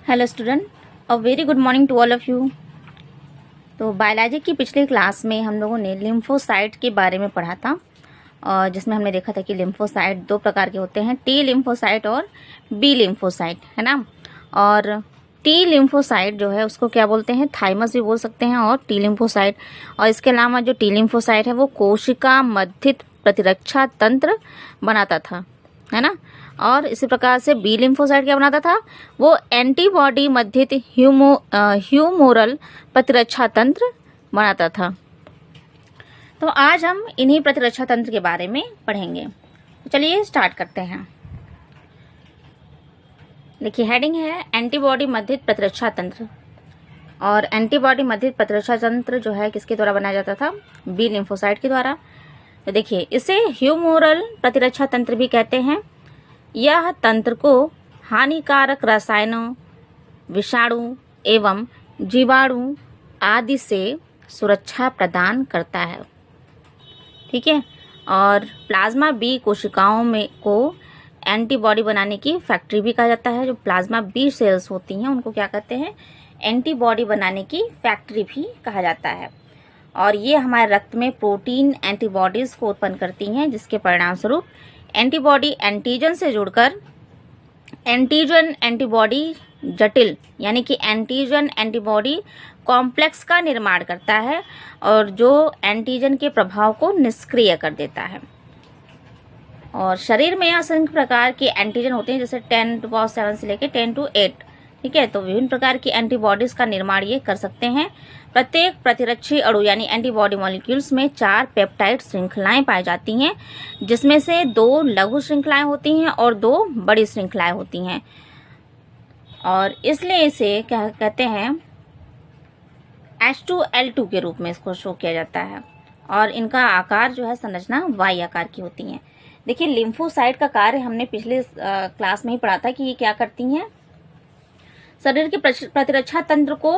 Hello student, a very good morning to all of you. तो biology की पिछली class में हम लोगों ने लिम्फोसाइट के बारे में पढ़ा था, और जिसमें हमने देखा था कि लिम्फोसाइट दो प्रकार के होते हैं, टी लिम्फोसाइट और बी लिम्फोसाइट, है ना। और टी लिम्फोसाइट जो है उसको क्या बोलते हैं, थाइमस भी बोल सकते हैं, और टी लिम्फोसाइट। और इसके अलावा जो टी लिम्फोसाइट है वो कोशिका मध्यित प्रतिरक्षा तंत्र बनाता था, है ना। और इसी प्रकार से बी लिम्फोसाइट क्या बनाता था, वो एंटीबॉडी मध्यित ह्यूमोरल प्रतिरक्षा तंत्र बनाता था। तो आज हम इन्हीं प्रतिरक्षा तंत्र के बारे में पढ़ेंगे। तो चलिए स्टार्ट करते हैं। देखिए हेडिंग है एंटीबॉडी मध्यित प्रतिरक्षा तंत्र। और एंटीबॉडी मध्यित प्रतिरक्षा तंत्र जो है किसके द्वारा बनाया जाता था, बी लिम्फोसाइट के द्वारा। तो देखिए इसे ह्यूमोरल प्रतिरक्षा तंत्र भी कहते हैं। यह तंत्र को हानिकारक रसायनों, विषाणु एवं जीवाणु आदि से सुरक्षा प्रदान करता है, ठीक है। और प्लाज्मा बी कोशिकाओं में को एंटीबॉडी बनाने की फैक्ट्री भी कहा जाता है। जो प्लाज्मा बी सेल्स होती हैं उनको क्या कहते हैं, एंटीबॉडी बनाने की फैक्ट्री भी कहा जाता है। और ये हमारे रक्त में प्रोटीन एंटीबॉडीज को उत्पन्न करती हैं, जिसके परिणाम स्वरूप एंटीबॉडी एंटीजन से जुड़कर एंटीजन एंटीबॉडी जटिल यानी कि एंटीजन एंटीबॉडी कॉम्प्लेक्स का निर्माण करता है, और जो एंटीजन के प्रभाव को निष्क्रिय कर देता है। और शरीर में असंख्य प्रकार के एंटीजन होते हैं, जैसे 10⁻7 से लेकर 10⁸, ठीक है। तो विभिन्न प्रकार की एंटीबॉडीज का निर्माण ये कर सकते हैं। प्रत्येक प्रतिरक्षी अणु यानी एंटीबॉडी मॉलिक्यूल्स में 4 पेप्टाइड श्रृंखलाएं पाई जाती हैं, जिसमें से 2 लघु श्रृंखलाएं होती हैं और 2 बड़ी श्रृंखलाएं होती हैं। और इसलिए इसे क्या कहते हैं, H2L2 के रूप में इसको शो किया जाता है। और इनका आकार जो है, संरचना वाई आकार की होती है। देखिए लिम्फोसाइट का कार्य हमने पिछले क्लास में ही पढ़ा था कि ये क्या करती हैं, शरीर के प्रतिरक्षा तंत्र को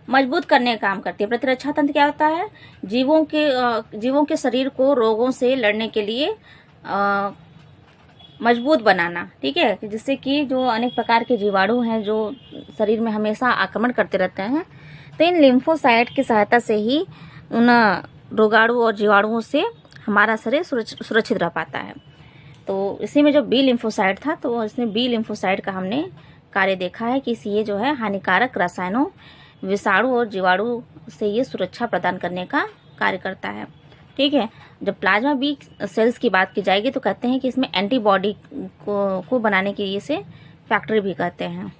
मजबूत करने का काम करती है। प्रतिरक्षा तंत्र क्या होता है, जीवों के शरीर को रोगों से लड़ने के लिए मजबूत बनाना, ठीक है। जिससे कि जो अनेक प्रकार के जीवाणु हैं जो शरीर में हमेशा आक्रमण करते रहते हैं, तो इन लिम्फोसाइट की सहायता से ही उन रोगाणु और जीवाणुओं से हमारा शरीर सुरक्षित रह पाता है। तो इसी में जो बी लिम्फोसाइट था, तो इसमें बी लिम्फोसाइट का हमने कार्य देखा है कि ये जो है हानिकारक रसायनों, विषाणु और जीवाणु से ये सुरक्षा प्रदान करने का कार्य करता है, ठीक है। जब प्लाज्मा बी सेल्स की बात की जाएगी तो कहते हैं कि इसमें एंटीबॉडी को बनाने के लिए इसे फैक्ट्री भी कहते हैं।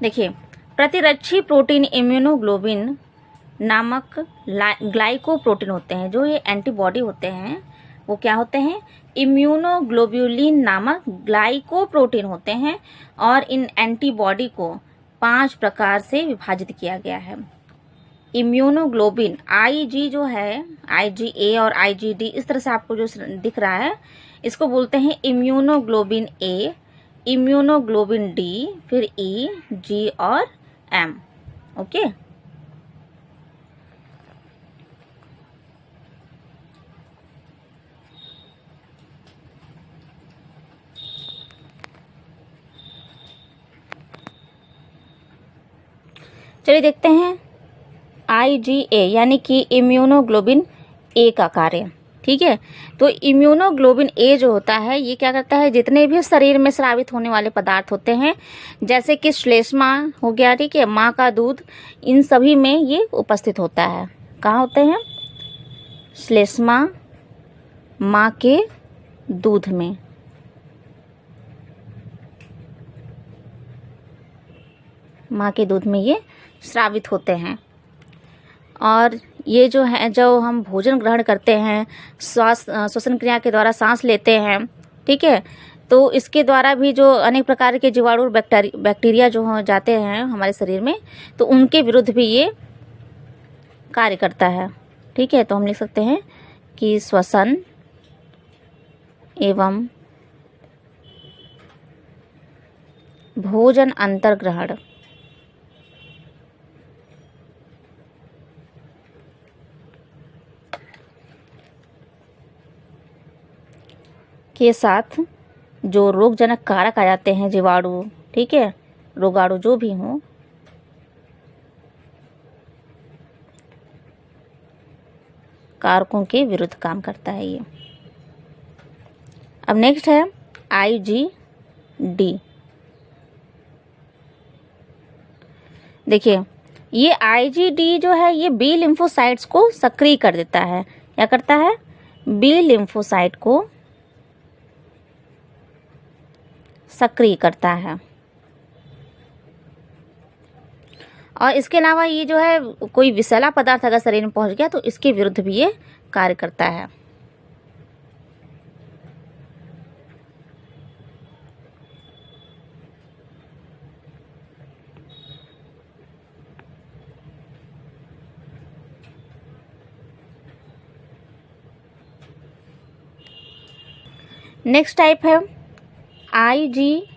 देखिए प्रतिरक्षी प्रोटीन इम्यूनोग्लोबिन नामक ग्लाइकोप्रोटीन होते हैं। जो ये एंटीबॉडी होते हैं वो क्या होते हैं, इम्यूनोग्लोब्युलिन नामक ग्लाइकोप्रोटीन होते हैं। और इन एंटीबॉडी को 5 प्रकार से विभाजित किया गया है। इम्यूनोग्लोबिन IG जो है, IgA और IgD, इस तरह से आपको जो दिख रहा है इसको बोलते हैं इम्यूनोग्लोबिन A, इम्यूनोग्लोबिन D, फिर E, G और M, ओके। चलिए देखते हैं IgA यानी कि इम्यूनोग्लोबिन A का कार्य, ठीक है। तो इम्यूनोग्लोबिन A जो होता है ये क्या करता है, जितने भी शरीर में स्रावित होने वाले पदार्थ होते हैं, जैसे कि श्लेष्मा हो गया, ठीक है, माँ का दूध, इन सभी में ये उपस्थित होता है। कहाँ होते हैं, श्लेष्मा, माँ के दूध में। माँ के दूध में ये स्रावित होते हैं। और ये जो है, जो हम भोजन ग्रहण करते हैं, श्वसन क्रिया के द्वारा सांस लेते हैं, ठीक है, तो इसके द्वारा भी जो अनेक प्रकार के जीवाणु बैक्टीरिया जो हो जाते हैं हमारे शरीर में, तो उनके विरुद्ध भी ये कार्य करता है, ठीक है। तो हम लिख सकते हैं कि श्वसन एवं भोजन अंतर्ग्रहण के साथ जो रोगजनक कारक आ जाते हैं, जीवाणु, ठीक है, रोगाणु जो भी हों, कारकों के विरुद्ध काम करता है ये। अब नेक्स्ट है IgD। देखिए ये IgD जो है ये बी लिम्फोसाइट्स को सक्रिय कर देता है। क्या करता है? बी लिम्फोसाइट को सक्रिय करता है। और इसके अलावा ये जो है कोई विषैला पदार्थ अगर शरीर में पहुंच गया तो इसके विरुद्ध भी ये कार्य करता है। नेक्स्ट टाइप है IgE,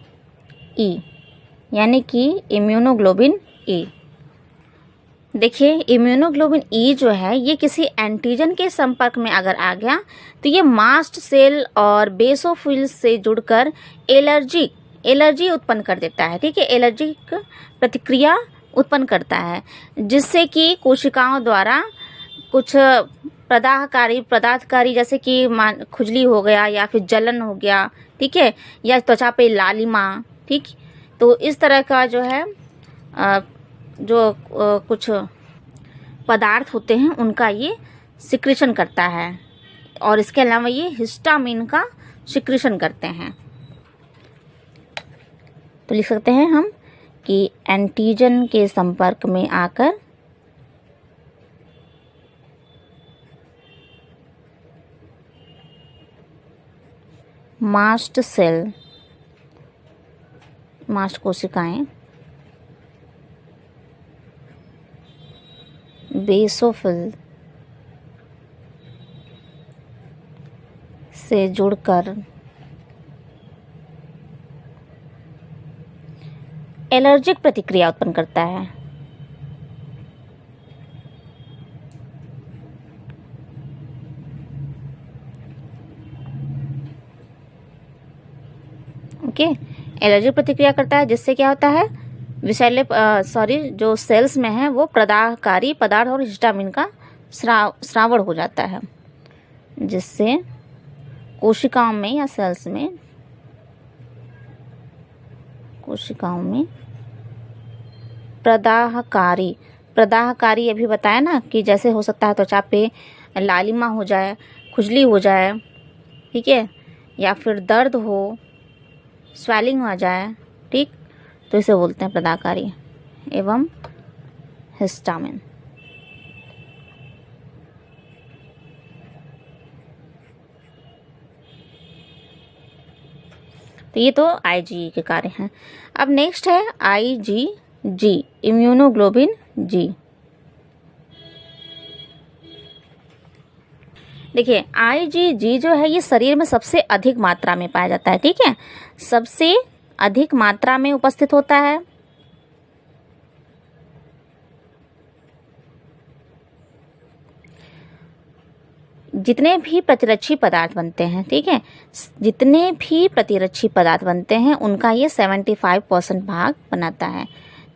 यानी कि इम्यूनोग्लोबिन E। देखिए इम्यूनोग्लोबिन E जो है ये किसी एंटीजन के संपर्क में अगर आ गया तो ये मास्ट सेल और बेसोफिल्स से जुड़कर एलर्जी उत्पन्न कर देता है। ठीक है, एलर्जिक प्रतिक्रिया उत्पन्न करता है, जिससे कि कोशिकाओं द्वारा कुछ पदार्थकारी जैसे कि खुजली हो गया या फिर जलन हो गया, ठीक है, या त्वचा पे लालिमा, ठीक, तो इस तरह का जो है कुछ पदार्थ होते हैं उनका ये सिक्रीशन करता है। और इसके अलावा ये हिस्टामिन का सिक्रीशन करते हैं। तो लिख सकते हैं हम कि एंटीजन के संपर्क में आकर मास्ट सेल, मास्ट कोशिकाएं बेसोफिल से जुड़कर एलर्जिक प्रतिक्रिया उत्पन्न करता है। ओके, एलर्जिक प्रतिक्रिया करता है, जिससे क्या होता है विषैले जो सेल्स में है वो प्रदाहकारी पदार्थ और हिस्टामिन का स्रावण हो जाता है, जिससे कोशिकाओं में या सेल्स में प्रदाहकारी अभी बताया ना कि जैसे हो सकता है त्वचा पे लालिमा हो जाए, खुजली हो जाए, ठीक है, या फिर दर्द हो, स्वेलिंग आ जाए, ठीक, तो इसे बोलते हैं प्रदाहकारी एवं हिस्टामिन। तो ये तो IgE के कार्य हैं। अब नेक्स्ट है IgG, इम्यूनोग्लोबिन G। देखिए IgG जो है ये शरीर में सबसे अधिक मात्रा में पाया जाता है। ठीक है, सबसे अधिक मात्रा में उपस्थित होता है। जितने भी प्रतिरक्षी पदार्थ बनते हैं, ठीक है, जितने भी प्रतिरक्षी पदार्थ बनते हैं उनका ये 75% भाग बनाता है।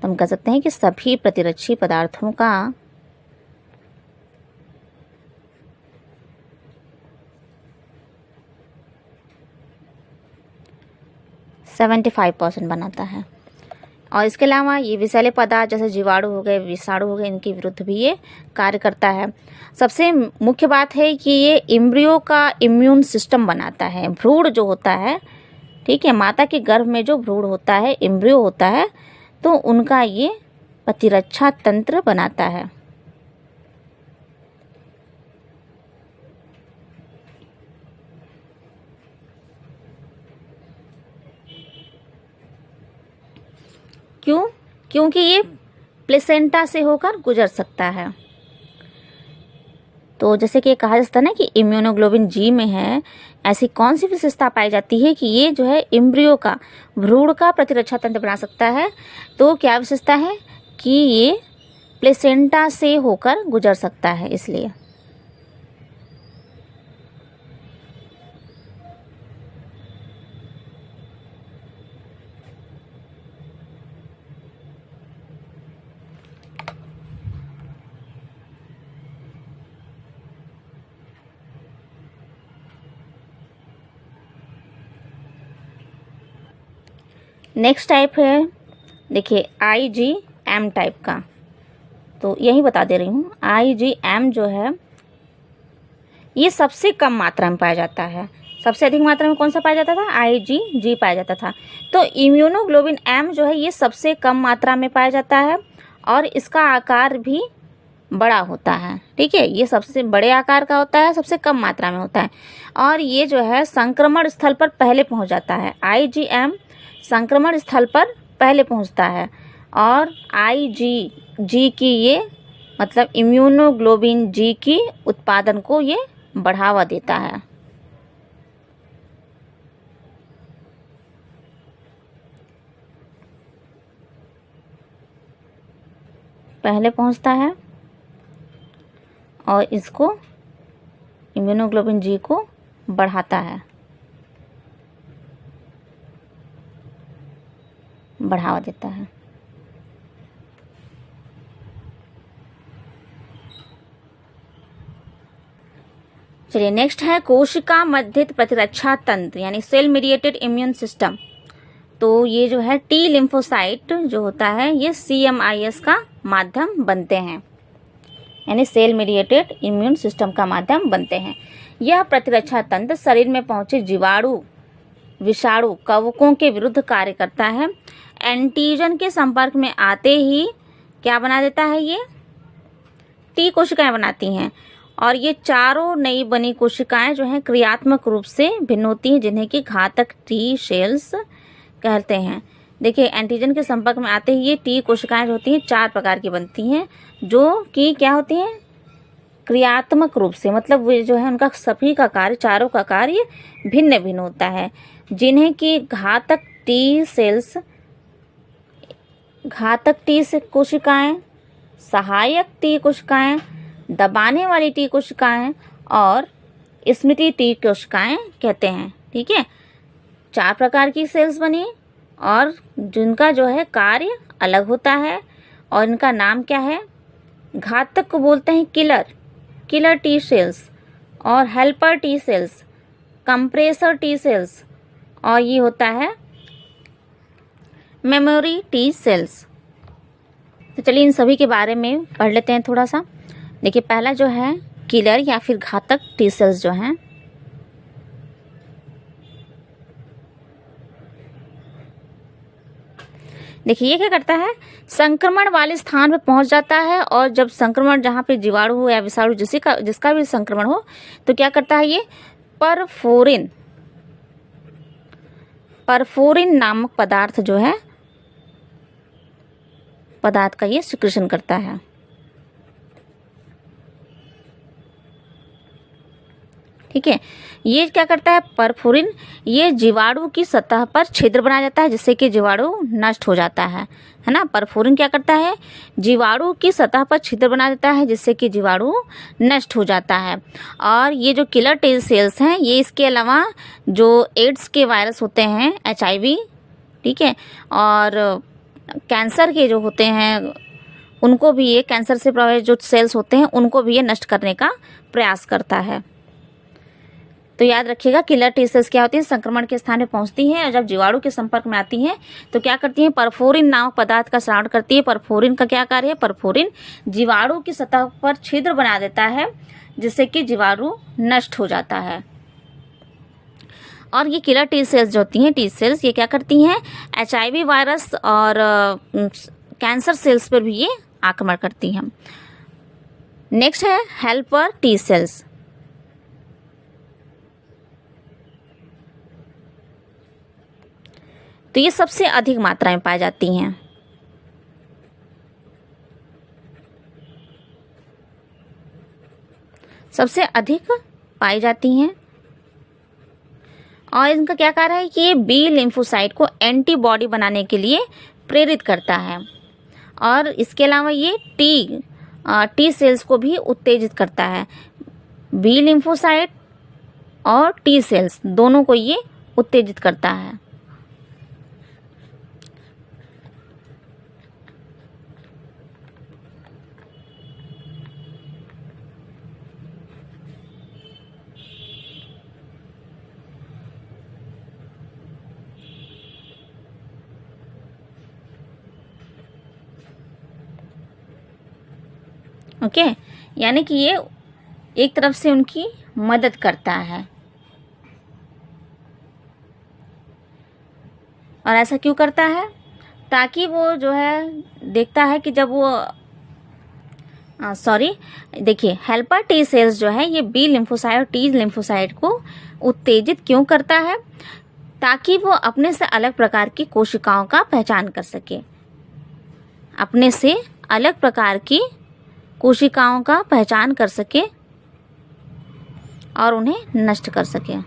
तो हम कह सकते हैं कि सभी प्रतिरक्षी पदार्थों का 75% बनाता है। और इसके अलावा ये विषैले पदार्थ जैसे जीवाणु हो गए, विषाणु हो गए, इनके विरुद्ध भी ये कार्य करता है। सबसे मुख्य बात है कि ये एम्ब्रियो का इम्यून सिस्टम बनाता है। भ्रूण जो होता है, ठीक है, माता के गर्भ में जो भ्रूण होता है, एम्ब्रियो होता है, तो उनका ये प्रतिरक्षा तंत्र बनाता है। क्यों? क्योंकि ये प्लेसेंटा से होकर गुजर सकता है। तो जैसे कि कहा जाता है ना कि इम्यूनोग्लोबिन G में है, ऐसी कौन सी विशेषता पाई जाती है कि ये जो है एम्ब्रियो का, भ्रूण का प्रतिरक्षा तंत्र बना सकता है। तो क्या विशेषता है कि ये प्लेसेंटा से होकर गुजर सकता है, इसलिए। नेक्स्ट टाइप है देखिए IgM टाइप का, तो यही बता दे रही हूँ। IgM जो है ये सबसे कम मात्रा में पाया जाता है। सबसे अधिक मात्रा में कौन सा पाया जाता था? IgG पाया जाता था। तो इम्यूनोग्लोबिन M जो है ये सबसे कम मात्रा में पाया जाता है और इसका आकार भी बड़ा होता है। ठीक है, ये सबसे बड़े आकार का होता है, सबसे कम मात्रा में होता है और ये जो है संक्रमण स्थल पर पहले पहुंच जाता है। IgM संक्रमण स्थल पर पहले पहुंचता है और IgG की ये मतलब इम्यूनोग्लोबिन G की उत्पादन को ये बढ़ावा देता है। पहले पहुंचता है और इसको इम्यूनोग्लोबिन G को बढ़ाता है, बढ़ावा देता है। चलिए नेक्स्ट है कोशिका मध्यस्थ प्रतिरक्षा तंत्र यानी सेल मीडिएटेड इम्यून सिस्टम। तो ये जो है टी लिम्फोसाइट जो होता है ये CMIS का माध्यम बनते हैं, यानी सेल मीडिएटेड इम्यून सिस्टम का माध्यम बनते हैं। यह प्रतिरक्षा तंत्र शरीर में पहुंचे जीवाणु, विषाणु, कवकों के विरुद्ध कार्य करता है। एंटीजन के संपर्क में आते ही क्या बना देता है? ये टी कोशिकाएं बनाती हैं और ये चारों नई बनी कोशिकाएं जो हैं क्रियात्मक रूप से भिन्न होती हैं, जिन्हें कि घातक टी सेल्स कहते हैं। देखिए एंटीजन के संपर्क में आते ही ये टी कोशिकाएं जो होती हैं 4 प्रकार की बनती हैं, जो कि क्या होती हैं? क्रियात्मक रूप से, मतलब वे जो है उनका सभी का कार्य, चारों का कार्य भिन्न भिन्न होता है, जिन्हें कि घातक टी सेल्स, घातक टी से कोशिकाएं, सहायक टी कोशिकाएं, दबाने वाली टी कोशिकाएं और स्मृति टी कोशिकाएं कहते हैं। ठीक है, 4 प्रकार की सेल्स बनी और जिनका जो है कार्य अलग होता है और इनका नाम क्या है? घातक को बोलते हैं किलर टी सेल्स और helper T cells, compressor T cells और ये होता है मेमोरी टी सेल्स। तो चलिए इन सभी के बारे में पढ़ लेते हैं थोड़ा सा। देखिए पहला जो है किलर या फिर घातक टी सेल्स जो हैं, देखिए ये क्या करता है? संक्रमण वाले स्थान पर पहुंच जाता है और जब संक्रमण जहां पे जीवाणु हो या विषाणु जिसका भी संक्रमण हो तो क्या करता है? ये परफोरिन नामक पदार्थ जो है, पदार्थ का ये सिक्रेशन करता है। ठीक है, ये क्या करता है? परफोरिन ये जीवाणु की सतह पर छिद्र बना जाता है जिससे कि जीवाणु नष्ट हो जाता है ना। परफोरिन क्या करता है? जीवाणु की सतह पर छिद्र बना देता है जिससे कि जीवाणु नष्ट हो जाता है। और ये जो किलर टी सेल्स हैं ये इसके अलावा जो एड्स के वायरस होते हैं, HIV, ठीक है, और कैंसर के जो होते हैं उनको भी ये, कैंसर से प्रभावित जो सेल्स होते हैं उनको भी ये नष्ट करने का प्रयास करता है। तो याद रखिएगा किलर टी सेल्स क्या होती हैं? संक्रमण के स्थान में पहुंचती हैं और जब जीवाणु के संपर्क में आती हैं तो क्या करती हैं? परफोरिन नामक पदार्थ का स्राव करती है। परफोरिन का क्या कार्य है? परफोरिन जीवाणु की सतह पर छिद्र बना देता है जिससे कि जीवाणु नष्ट हो जाता है। और ये किलर टी सेल्स जो होती हैं, टी सेल्स, ये क्या करती हैं? HIV वायरस और कैंसर सेल्स पर भी ये आक्रमण करती हैं। नेक्स्ट है हेल्पर टी सेल्स। तो ये सबसे अधिक मात्रा में पाई जाती हैं। सबसे अधिक पाई जाती हैं और इनका क्या कार्य है कि ये बी लिम्फोसाइट को एंटीबॉडी बनाने के लिए प्रेरित करता है और इसके अलावा ये टी सेल्स को भी उत्तेजित करता है। बी लिम्फोसाइट और टी सेल्स दोनों को ये उत्तेजित करता है। ओके, यानी कि ये एक तरफ से उनकी मदद करता है। और ऐसा क्यों करता है? ताकि वो जो है देखता है कि जब वो देखिए हेल्पर टी सेल्स जो है ये बी लिम्फोसाइट और टी लिम्फोसाइट को उत्तेजित क्यों करता है? ताकि वो अपने से अलग प्रकार की कोशिकाओं का पहचान कर सके, अपने से अलग प्रकार की कोशिकाओं का पहचान कर सके और उन्हें नष्ट कर सके।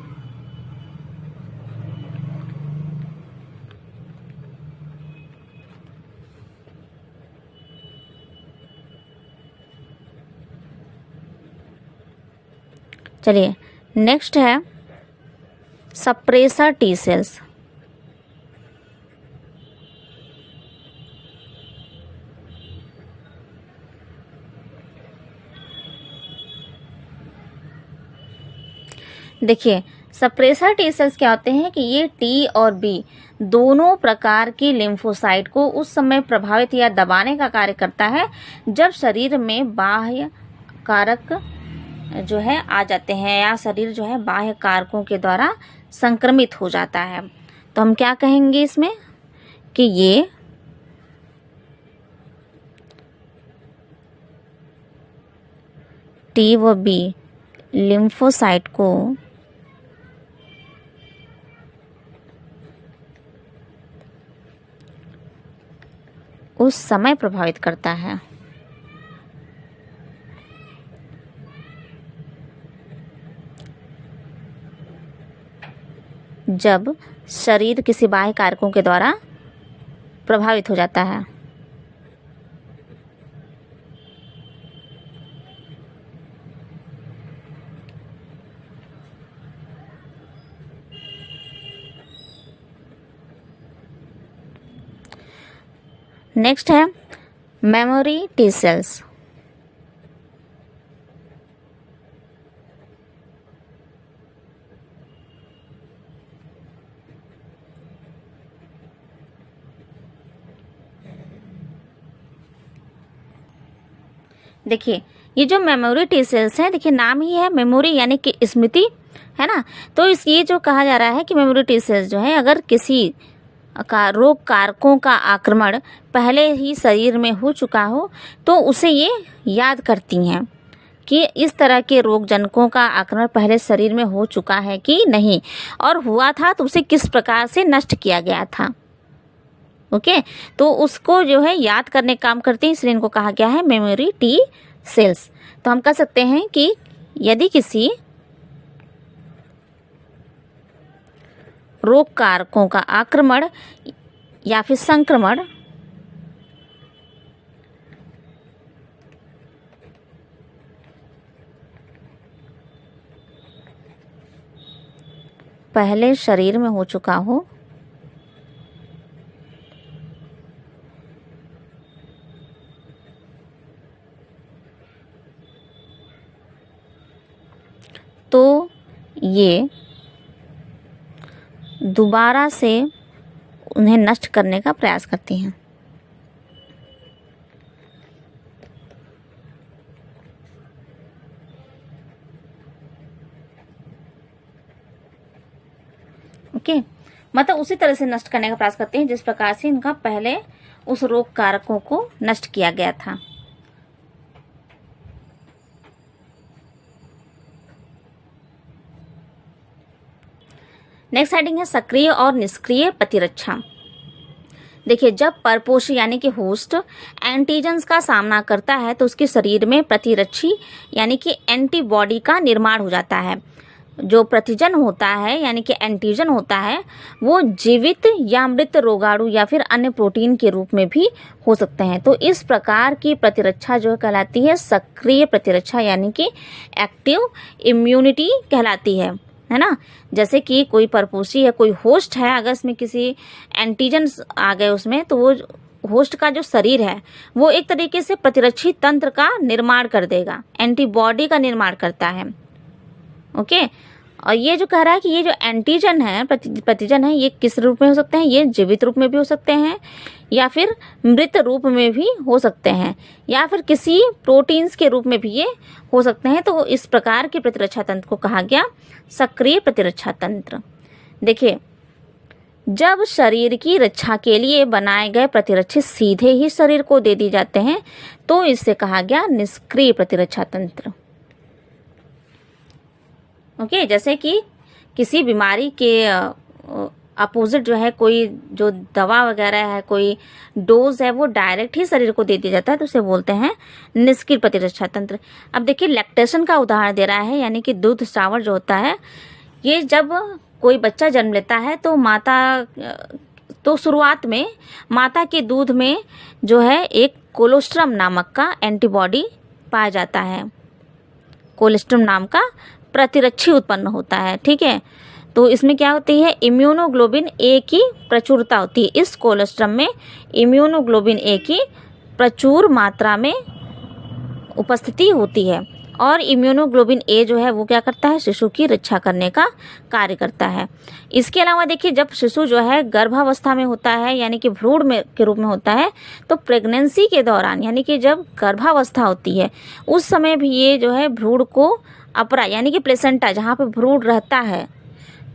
चलिए नेक्स्ट है सप्रेसर टी सेल्स। देखिए सप्रेसर टी सेल्स क्या होते हैं कि ये टी और बी दोनों प्रकार की लिम्फोसाइट को उस समय प्रभावित या दबाने का कार्य करता है जब शरीर में बाह्य कारक जो है आ जाते हैं या शरीर जो है बाह्य कारकों के द्वारा संक्रमित हो जाता है। तो हम क्या कहेंगे इसमें कि ये टी व बी लिम्फोसाइट को उस समय प्रभावित करता है जब शरीर किसी बाह्य कारकों के द्वारा प्रभावित हो जाता है। नेक्स्ट है मेमोरी टी सेल्स। देखिए ये जो मेमोरी टी सेल्स हैं, देखिए नाम ही है मेमोरी यानी कि स्मृति, है ना। तो इस ये जो कहा जा रहा है कि मेमोरी टी सेल्स जो है अगर किसी रोग कारकों का आक्रमण पहले ही शरीर में हो चुका हो तो उसे ये याद करती हैं कि इस तरह के रोग जनकों का आक्रमण पहले शरीर में हो चुका है कि नहीं, और हुआ था तो उसे किस प्रकार से नष्ट किया गया था। ओके, तो उसको जो है याद करने काम करती है, इसलिए इनको कहा गया है मेमोरी टी सेल्स। तो हम कह सकते हैं कि यदि किसी रोग कारकों का आक्रमण या फिर संक्रमण पहले शरीर में हो चुका हो तो ये दोबारा से उन्हें नष्ट करने का प्रयास करती हैं। ओके, मतलब उसी तरह से नष्ट करने का प्रयास करते हैं जिस प्रकार से इनका पहले उस रोग कारकों को नष्ट किया गया था। नेक्स्ट हेडिंग है सक्रिय और निष्क्रिय प्रतिरक्षा। देखिए जब परपोषी यानी कि होस्ट एंटीजेंस का सामना करता है तो उसके शरीर में प्रतिरक्षी यानी कि एंटीबॉडी का निर्माण हो जाता है। जो प्रतिजन होता है यानी कि एंटीजन होता है वो जीवित या मृत रोगाणु या फिर अन्य प्रोटीन के रूप में भी हो सकते हैं। तो इस प्रकार की प्रतिरक्षा जो कहलाती है सक्रिय प्रतिरक्षा यानी कि एक्टिव इम्यूनिटी कहलाती है ना। जैसे कि कोई परपोषी है, कोई होस्ट है, अगर इसमें किसी एंटीजन आ गए उसमें तो वो होस्ट का जो शरीर है वो एक तरीके से प्रतिरक्षी तंत्र का निर्माण कर देगा, एंटीबॉडी का निर्माण करता है। ओके, और ये जो कह रहा है कि ये जो एंटीजन है, प्रतिजन है, ये किस रूप में हो सकते हैं? ये जीवित रूप में भी हो सकते हैं, या फिर मृत रूप में भी हो सकते हैं, या फिर किसी प्रोटीन्स के रूप में भी ये हो सकते हैं। तो इस प्रकार के प्रतिरक्षा तंत्र को कहा गया सक्रिय प्रतिरक्षा तंत्र। देखिए, जब शरीर की रक्षा के लिए बनाए गए प्रतिरक्षी सीधे ही शरीर को दे दिए जाते हैं तो इसे कहा गया निष्क्रिय प्रतिरक्षा तंत्र। ओके, जैसे कि किसी बीमारी के अपोजिट जो है कोई जो दवा वगैरह है, कोई डोज है, वो डायरेक्ट ही शरीर को दे दिया जाता है तो उसे बोलते हैं निष्क्रिय प्रतिरक्षा तंत्र। अब देखिए, लैक्टेशन का उदाहरण दे रहा है, यानी कि दूध स्रावण जो होता है, ये जब कोई बच्चा जन्म लेता है तो शुरुआत में माता के दूध में जो है एक कोलोस्ट्रम नामक का एंटीबॉडी पाया जाता है। कोलेस्ट्रम नाम का प्रतिरक्षी उत्पन्न होता है। ठीक है, तो इसमें क्या होती है? इम्यूनोग्लोबिन ए की प्रचुरता होती है। इस कोलेस्ट्रम में इम्यूनोग्लोबिन ए की प्रचुर मात्रा में उपस्थिति होती है और इम्यूनोग्लोबिन ए जो है वो क्या करता है? शिशु की रक्षा करने का कार्य करता है। इसके अलावा देखिए, जब शिशु जो है गर्भावस्था में होता है, यानी कि भ्रूण में के रूप में होता है, तो प्रेगनेंसी के दौरान, यानी कि जब गर्भावस्था होती है, उस समय भी ये जो है भ्रूण को अपरा, यानी कि प्लेसेंटा, जहाँ पे भ्रूण रहता है,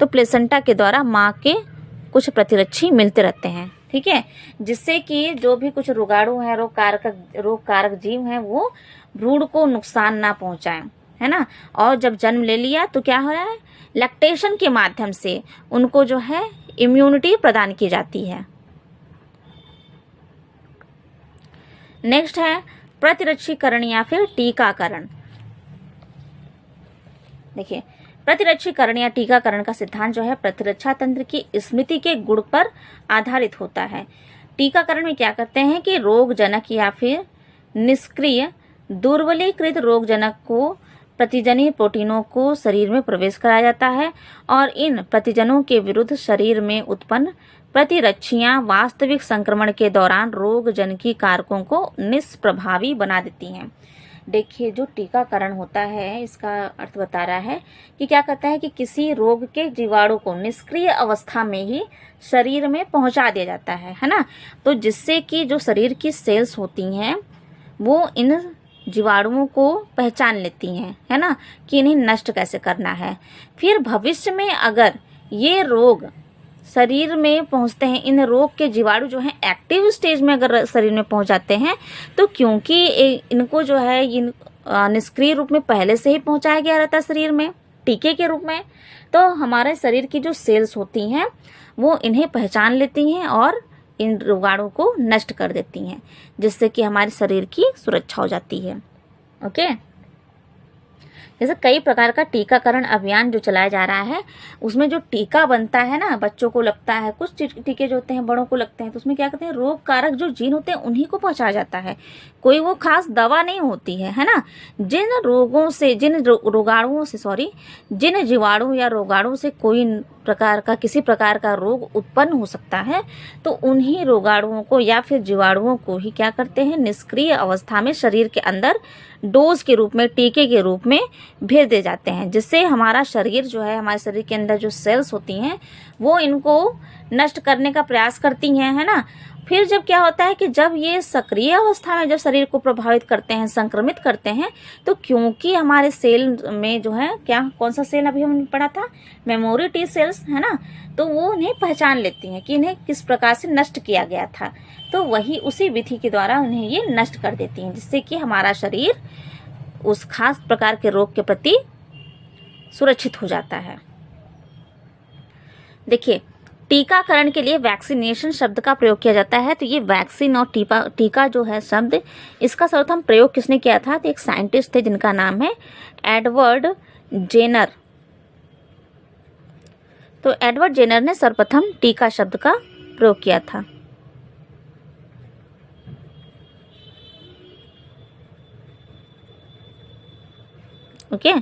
तो प्लेसेंटा के द्वारा माँ के कुछ प्रतिरक्षी मिलते रहते हैं। ठीक है, जिससे कि जो भी कुछ रोगाणु है, रोग कारक जीव है, वो भ्रूण को नुकसान ना पहुंचाएं, है ना। और जब जन्म ले लिया तो क्या हो रहा है? लैक्टेशन के माध्यम से उनको जो है इम्यूनिटी प्रदान की जाती है। नेक्स्ट है प्रतिरक्षीकरण या फिर टीकाकरण। देखिए, प्रतिरक्षीकरण या टीकाकरण का सिद्धांत जो है प्रतिरक्षा तंत्र की स्मृति के गुण पर आधारित होता है। टीकाकरण में क्या करते हैं कि रोगजनक या फिर निष्क्रिय दुर्बलीकृत रोगजनक को प्रतिजनी प्रोटीनों को शरीर में प्रवेश कराया जाता है और इन प्रतिजनों के विरुद्ध शरीर में उत्पन्न प्रतिरक्षियां वास्तविक संक्रमण के दौरान रोगजनकी कारकों को निष्प्रभावी बना देती हैं। देखिए, जो टीकाकरण होता है इसका अर्थ बता रहा है कि क्या कहता है कि किसी रोग के जीवाणु को निष्क्रिय अवस्था में ही शरीर में पहुंचा दिया जाता है ना। तो जिससे कि जो शरीर की सेल्स होती हैं वो इन जीवाणुओं को पहचान लेती हैं, है ना, कि इन्हें नष्ट कैसे करना है। फिर भविष्य में अगर ये रोग शरीर में पहुंचते हैं, इन रोग के जीवाणु जो हैं एक्टिव स्टेज में अगर शरीर में पहुंच जाते हैं, तो क्योंकि इनको जो है निष्क्रिय रूप में पहले से ही पहुंचाया गया रहता है शरीर में टीके के रूप में, तो हमारे शरीर की जो सेल्स होती हैं वो इन्हें पहचान लेती हैं और इन रोगाणु को नष्ट कर देती हैं, जिससे कि हमारे शरीर की सुरक्षा हो जाती है। ओके, जैसे कई प्रकार का टीकाकरण अभियान जो चलाया जा रहा है, उसमें जो टीका बनता है ना, बच्चों को लगता है, कुछ टीके जो होते हैं बड़ों को लगते हैं, तो उसमें क्या कहते हैं, रोग कारक जो जीन होते हैं उन्हीं को पहुंचाया जाता है। कोई वो खास दवा नहीं होती है ना। जिन रोगों से, जिन रोगाणुओं से, जिन जीवाणु या रोगाणु से कोई प्रकार का, किसी प्रकार का रोग उत्पन्न हो सकता है, तो उन्हीं रोगाणुओं को या फिर जीवाणुओं को ही क्या करते हैं, निष्क्रिय अवस्था में शरीर के अंदर डोज के रूप में, टीके के रूप में भेज दे जाते हैं, जिससे हमारा शरीर जो है, हमारे शरीर के अंदर जो सेल्स होती हैं वो इनको नष्ट करने का प्रयास करती हैं, है ना। फिर जब क्या होता है कि जब ये सक्रिय अवस्था में जब शरीर को प्रभावित करते हैं, संक्रमित करते हैं, तो क्योंकि हमारे सेल में जो है क्या, कौन सा सेल अभी हमने पढ़ा था, मेमोरी टी सेल्स, है ना, तो वो उन्हें पहचान लेती हैं कि इन्हें किस प्रकार से नष्ट किया गया था, तो वही उसी विधि के द्वारा उन्हें ये नष्ट कर देती हैं, जिससे कि हमारा शरीर उस खास प्रकार के रोग के प्रति सुरक्षित हो जाता है। देखिए, टीकाकरण के लिए वैक्सीनेशन शब्द का प्रयोग किया जाता है। तो ये वैक्सीन और टीका जो है शब्द, इसका सर्वप्रथम प्रयोग किसने किया था? तो एक साइंटिस्ट थे जिनका नाम है एडवर्ड जेनर। तो एडवर्ड जेनर ने सर्वप्रथम टीका शब्द का प्रयोग किया था। ओके,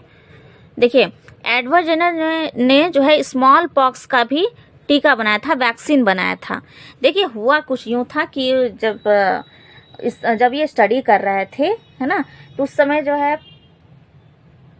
देखिए, एडवर्ड जेनर ने जो है स्मॉल पॉक्स का भी टीका बनाया था, वैक्सीन बनाया था। देखिए, हुआ कुछ यूँ था कि जब ये स्टडी कर रहे थे, है ना, तो उस समय जो है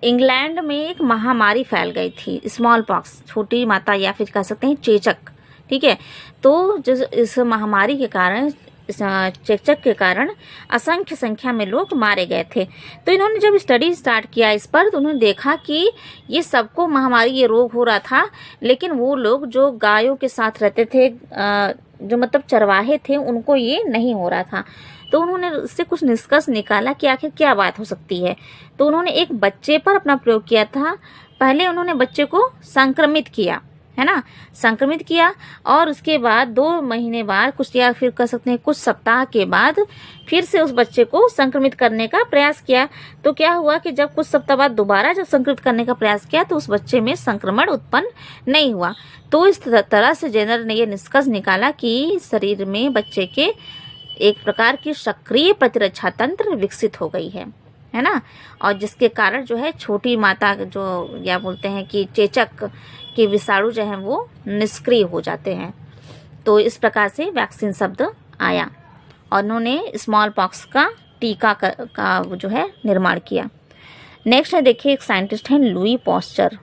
इंग्लैंड में एक महामारी फैल गई थी, स्मॉल पॉक्स, छोटी माता या फिर कह सकते हैं चेचक। ठीक है, तो जिस इस महामारी के कारण, इस चेचक के कारण असंख्य संख्या में लोग मारे गए थे। तो इन्होंने जब स्टडी स्टार्ट किया इस पर, तो उन्होंने देखा कि ये सबको महामारी, ये रोग हो रहा था, लेकिन वो लोग जो गायों के साथ रहते थे, जो मतलब चरवाहे थे, उनको ये नहीं हो रहा था। तो उन्होंने उससे कुछ निष्कर्ष निकाला कि आखिर क्या बात हो सकती है। तो उन्होंने एक बच्चे पर अपना प्रयोग किया था। पहले उन्होंने बच्चे को संक्रमित किया, है ना, संक्रमित किया, और उसके बाद 2 महीने बाद, कुछ या फिर कह सकते हैं कुछ सप्ताह के बाद, फिर से उस बच्चे को संक्रमित करने का प्रयास किया। तो क्या हुआ कि जब कुछ सप्ताह बाद दोबारा जब संक्रमित करने का प्रयास किया, तो उस बच्चे में संक्रमण उत्पन्न नहीं हुआ। तो इस तरह से जेनर ने यह निष्कर्ष निकाला कि शरीर में बच्चे के एक प्रकार की सक्रिय प्रतिरक्षा तंत्र विकसित हो गई है ना, और जिसके कारण जो है छोटी माता जो या बोलते हैं कि चेचक के विषाणु जो हैं वो निष्क्रिय हो जाते हैं। तो इस प्रकार से वैक्सीन शब्द आया, और उन्होंने स्मॉल पॉक्स का टीका का जो है निर्माण किया। नेक्स्ट है, देखिए, एक साइंटिस्ट हैं लुई पास्चर।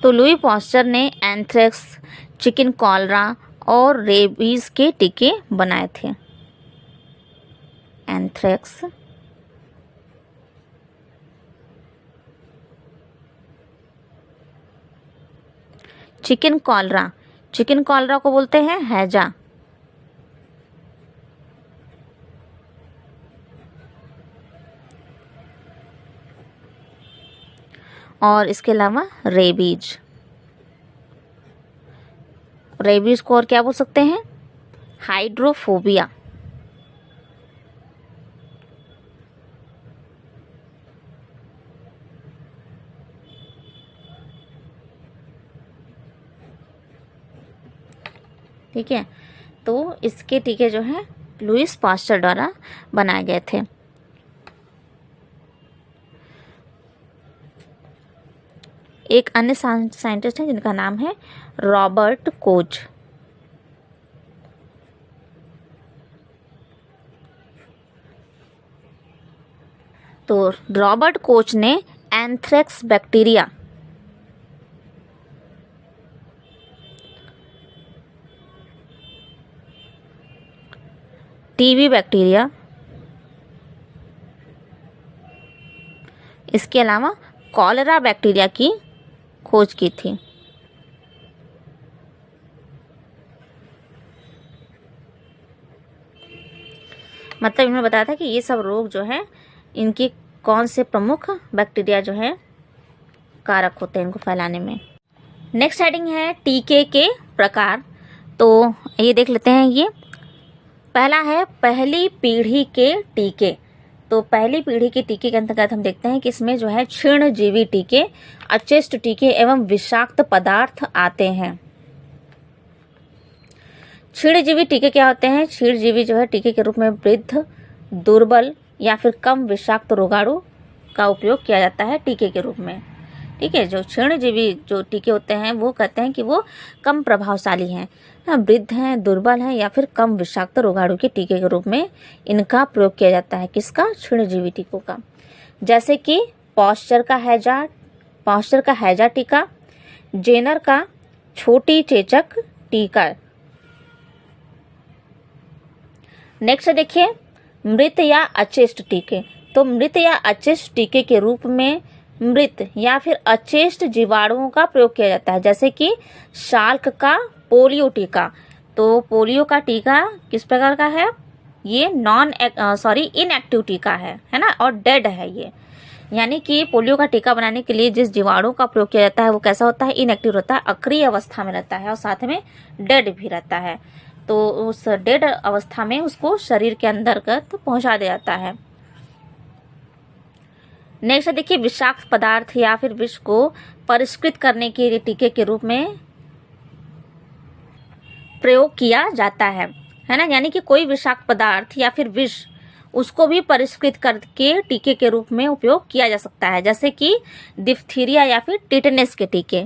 तो लुई पास्चर ने एंथ्रेक्स, चिकन कॉलरा और रेबीज के टीके बनाए थे। Anthrax, chicken cholera, chicken cholera को बोलते हैं हैजा, और इसके अलावा रेबीज। रेबीज को और क्या बोल सकते हैं, हाइड्रोफोबिया। ठीक है, तो इसके टीके जो हैं लुईस पास्चर द्वारा बनाए गए थे। एक अन्य साइंटिस्ट है जिनका नाम है रॉबर्ट कोच। तो रॉबर्ट कोच ने एंथ्रेक्स बैक्टीरिया, टीबी बैक्टीरिया, इसके अलावा कॉलेरा बैक्टीरिया की खोज की थी। मतलब इन्होंने बताया था कि ये सब रोग जो है, इनकी कौन से प्रमुख बैक्टीरिया जो है कारक होते हैं इनको फैलाने में। नेक्स्ट हेडिंग है टीके के प्रकार। तो ये देख लेते हैं। ये पहला है पहली पीढ़ी के टीके। तो पहली पीढ़ी के टीके के अंतर्गत हम देखते हैं कि इसमें जो है क्षीणजीवी टीके, अचेष्ट टीके एवं विषाक्त पदार्थ आते हैं। क्षीणजीवी टीके क्या होते हैं? क्षीणजीवी जो है टीके के रूप में वृद्ध, दुर्बल या फिर कम विषाक्त रोगाणु का उपयोग किया जाता है टीके के रूप में। ठीक है, जो क्षीणजीवी जो टीके होते हैं वो कहते हैं कि वो कम प्रभावशाली हैं, वृद्ध हैं, दुर्बल हैं या फिर कम विषाक्त रोगाणु के टीके के रूप में इनका प्रयोग किया जाता है। किसका? क्षीणजीवी टीकों का। जैसे कि पास्चर का हैजा टीका, जेनर का छोटी चेचक टीका। नेक्स्ट देखिए मृत या अचेष्ट टीके। तो मृत या अचेष्ट टीके के रूप में मृत या फिर अचेष्ट जीवाणुओं का प्रयोग किया जाता है। जैसे कि शाल्क का पोलियो टीका। तो पोलियो का टीका किस प्रकार का है? ये इनएक्टिव टीका है ना, और डेड है ये। यानी कि पोलियो का टीका बनाने के लिए जिस जीवाणु का प्रयोग किया जाता है वो कैसा होता है? इनएक्टिव रहता है, अक्रिय अवस्था में रहता है और साथ में डेड भी रहता है। तो उस डेड अवस्था में उसको शरीर के अंतर्गत पहुंचा दिया जाता है। नेक्स्ट देखिए विषाक्त पदार्थ या फिर विष को परिष्कृत करने के टीके के रूप में प्रयोग किया जाता है ना। यानी कि कोई विषाक्त पदार्थ या फिर विष उसको भी परिष्कृत करके टीके के रूप में उपयोग किया जा सकता है। जैसे कि डिप्थीरिया या फिर टिटनेस के टीके।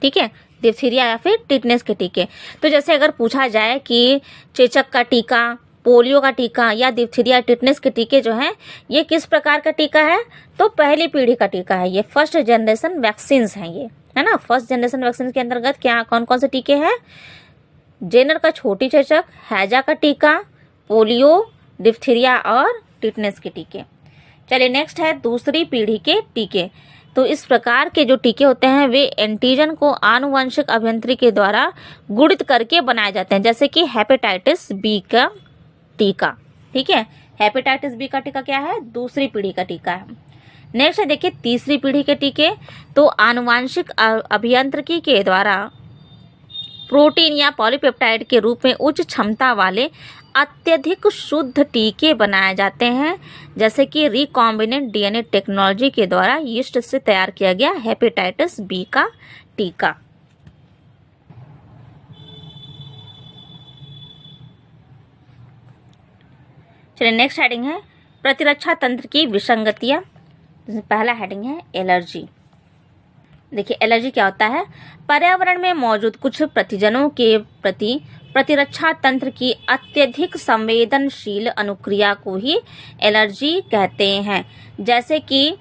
ठीक है, डिप्थीरिया या फिर टिटनेस के टीके। तो जैसे अगर पूछा जाए कि चेचक का टीका पोलियो का टीका या डिप्थीरिया टिटनेस के टीके जो हैं ये किस प्रकार का टीका है, तो पहली पीढ़ी का टीका है, ये फर्स्ट जनरेशन वैक्सीन हैं, ये है ना। फर्स्ट जनरेशन वैक्सीन के अंतर्गत क्या कौन कौन से टीके हैं, जेनर का छोटी चेचक, हैजा का टीका, पोलियो, डिप्थीरिया और टिटनेस के टीके। चलिए नेक्स्ट है दूसरी पीढ़ी के टीके। तो इस प्रकार के जो टीके होते हैं वे एंटीजन को आनुवंशिक अभियंत्रिकी के द्वारा गुणित करके बनाए जाते हैं, जैसे कि हेपेटाइटिस बी का टीका। ठीक है, हेपेटाइटिस बी का टीका क्या है, दूसरी पीढ़ी का टीका है। नेक्स्ट है देखिए तीसरी पीढ़ी के टीके। तो आनुवंशिक अभियंत्रिकी के द्वारा प्रोटीन या पॉलीपेप्टाइड के रूप में उच्च क्षमता वाले अत्यधिक शुद्ध टीके बनाए जाते हैं, जैसे कि रिकॉम्बिनेंट डीएनए टेक्नोलॉजी के द्वारा यीस्ट से तैयार किया गया हेपेटाइटिस बी का टीका। चलिए नेक्स्ट हेडिंग है प्रतिरक्षा तंत्र की विसंगतियां। पहला हेडिंग है एलर्जी। देखिए एलर्जी क्या होता है, पर्यावरण में मौजूद कुछ प्रतिजनों के प्रति प्रतिरक्षा तंत्र की अत्यधिक संवेदनशील अनुक्रिया को ही एलर्जी कहते हैं। जैसे कि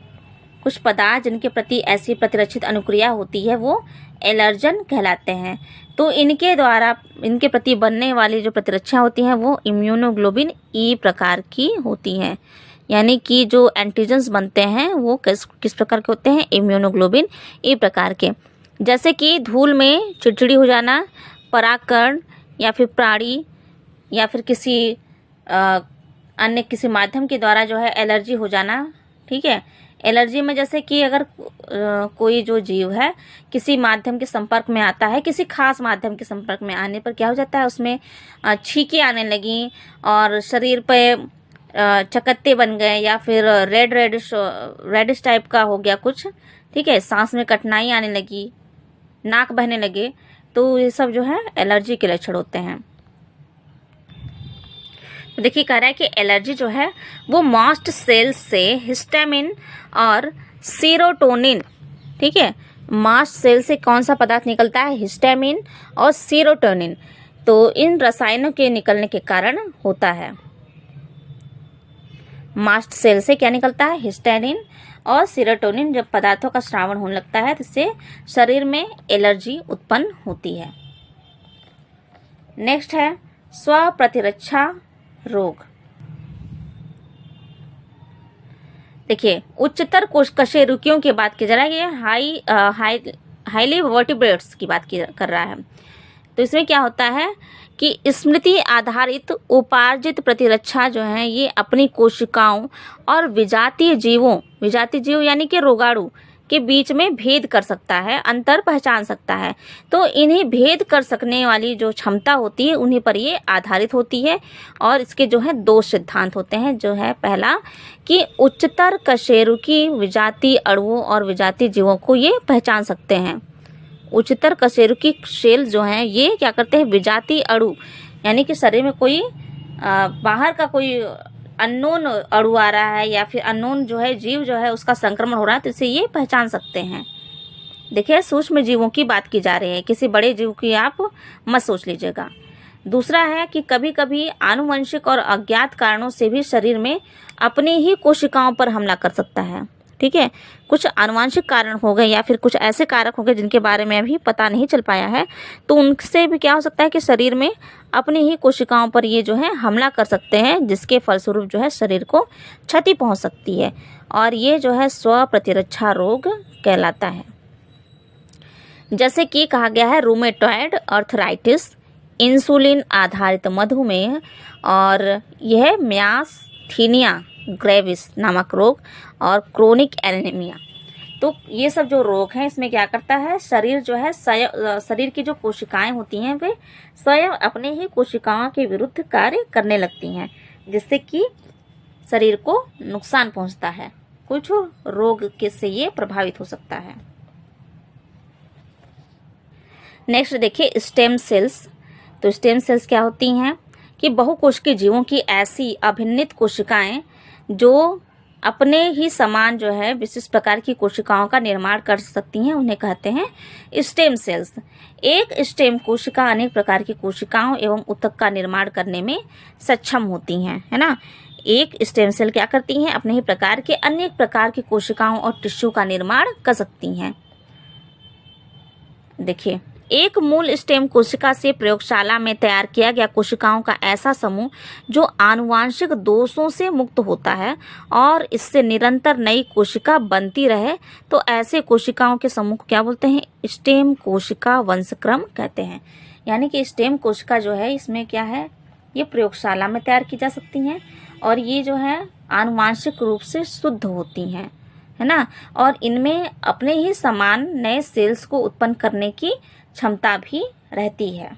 कुछ पदार्थ जिनके प्रति ऐसी प्रतिरक्षित अनुक्रिया होती है वो एलर्जन कहलाते हैं। तो इनके द्वारा इनके प्रति बनने वाली जो प्रतिरक्षा होती हैं वो इम्यूनोग्लोबिन ई प्रकार की होती हैं। यानी कि जो एंटीजन्स बनते हैं वो किस प्रकार के होते हैं, इम्यूनोग्लोबिन ई प्रकार के। जैसे कि धूल में चिड़चिड़ी हो जाना, परागकण या फिर प्राणी या फिर किसी अन्य किसी माध्यम के द्वारा जो है एलर्जी हो जाना। ठीक है, एलर्जी में जैसे कि अगर कोई जो जीव है किसी माध्यम के संपर्क में आता है, किसी खास माध्यम के संपर्क में आने पर क्या हो जाता है, उसमें छींकें आने लगी और शरीर पे चकत्ते बन गए या फिर रेडिश टाइप का हो गया कुछ। ठीक है, सांस में कठिनाई आने लगी, नाक बहने लगे, तो ये सब जो है एलर्जी के लक्षण होते हैं। तो देखिए कह रहा है कि एलर्जी जो है वो मास्ट सेल्स से हिस्टामिन और सीरोटोनिन, ठीक है, मास्ट सेल से कौन सा पदार्थ निकलता है, हिस्टामिन और सीरोटोनिन, तो इन रसायनों के निकलने के कारण होता है। मास्ट सेल से क्या निकलता है, हिस्टामिन और सीरोटोनिन। जब पदार्थों का स्रावन होने लगता है तो इससे शरीर में एलर्जी उत्पन्न होती है। नेक्स्ट है स्व प्रतिरक्षा रोग। देखिए उच्चतर कशेरुकियों की बात की जा रही है, ये हाईली वर्टिब्रेट्स की बात कर रहा है। तो इसमें क्या होता है कि स्मृति आधारित उपार्जित प्रतिरक्षा जो है ये अपनी कोशिकाओं और विजातीय जीव यानी कि रोगाणु के बीच में भेद कर सकता है, अंतर पहचान सकता है। तो इन्हें भेद कर सकने वाली जो क्षमता होती है उन्हीं पर ये आधारित होती है। और इसके जो है दो सिद्धांत होते हैं, जो है पहला कि उच्चतर कशेरुकी विजातीय अणुओं और विजातीय जीवों को ये पहचान सकते हैं। उच्चतर कशेरुकी सेल जो हैं ये क्या करते हैं, विजातीय अणु यानी कि शरीर में कोई बाहर का कोई अननोन अणु आ रहा है या फिर अननोन जो है जीव जो है उसका संक्रमण हो रहा है, तो इसे ये पहचान सकते हैं। देखिए सूक्ष्म जीवों की बात की जा रही है, किसी बड़े जीव की आप मत सोच लीजिएगा। दूसरा है कि कभी कभी आनुवंशिक और अज्ञात कारणों से भी शरीर में अपनी ही कोशिकाओं पर हमला कर सकता है। ठीक है, कुछ आनुवंशिक कारण हो गए या फिर कुछ ऐसे कारक हो गए जिनके बारे में अभी पता नहीं चल पाया है, तो उनसे भी क्या हो सकता है कि शरीर में अपनी ही कोशिकाओं पर ये जो है हमला कर सकते हैं, जिसके फलस्वरूप जो है शरीर को क्षति पहुंच सकती है, और ये जो है स्व प्रतिरक्षा रोग कहलाता है। जैसे कि कहा गया है रूमेटॉइड आर्थराइटिस, इंसुलिन आधारित मधुमेह और यह म्यास्थीनिया ग्रेविस नामक रोग और क्रोनिक एनीमिया। तो ये सब जो रोग हैं इसमें क्या करता है, शरीर जो है शरीर की जो कोशिकाएं होती हैं वे स्वयं अपने ही कोशिकाओं के विरुद्ध कार्य करने लगती हैं, जिससे कि शरीर को नुकसान पहुंचता है। कुछ रोग से ये प्रभावित हो सकता है। नेक्स्ट देखिए स्टेम सेल्स। तो स्टेम सेल्स क्या होती हैं कि बहुकोशिकीय जीवों की ऐसी अभिन्नित कोशिकाएं जो अपने ही समान जो है विशिष्ट प्रकार की कोशिकाओं का निर्माण कर सकती हैं, उन्हें कहते हैं स्टेम सेल्स। एक स्टेम कोशिका अनेक प्रकार की कोशिकाओं एवं ऊतक का निर्माण करने में सक्षम होती हैं, है ना। एक स्टेम सेल क्या करती हैं, अपने ही प्रकार के अनेक प्रकार की कोशिकाओं और टिश्यू का निर्माण कर सकती हैं। देखिए, एक मूल स्टेम कोशिका से प्रयोगशाला में तैयार किया गया कोशिकाओं का ऐसा समूह जो आनुवांशिक दोषों से मुक्त होता है और इससे निरंतर नई कोशिका बनती रहे, तो ऐसे कोशिकाओं के समूह को क्या बोलते हैं, स्टेम कोशिका वंशक्रम कहते हैं। यानी कि स्टेम कोशिका जो है इसमें क्या है, ये प्रयोगशाला में तैयार की जा सकती हैं और ये जो है आनुवांशिक रूप से शुद्ध होती हैं, है ना। और इनमें अपने ही समान नए सेल्स को उत्पन्न करने की क्षमता भी रहती है।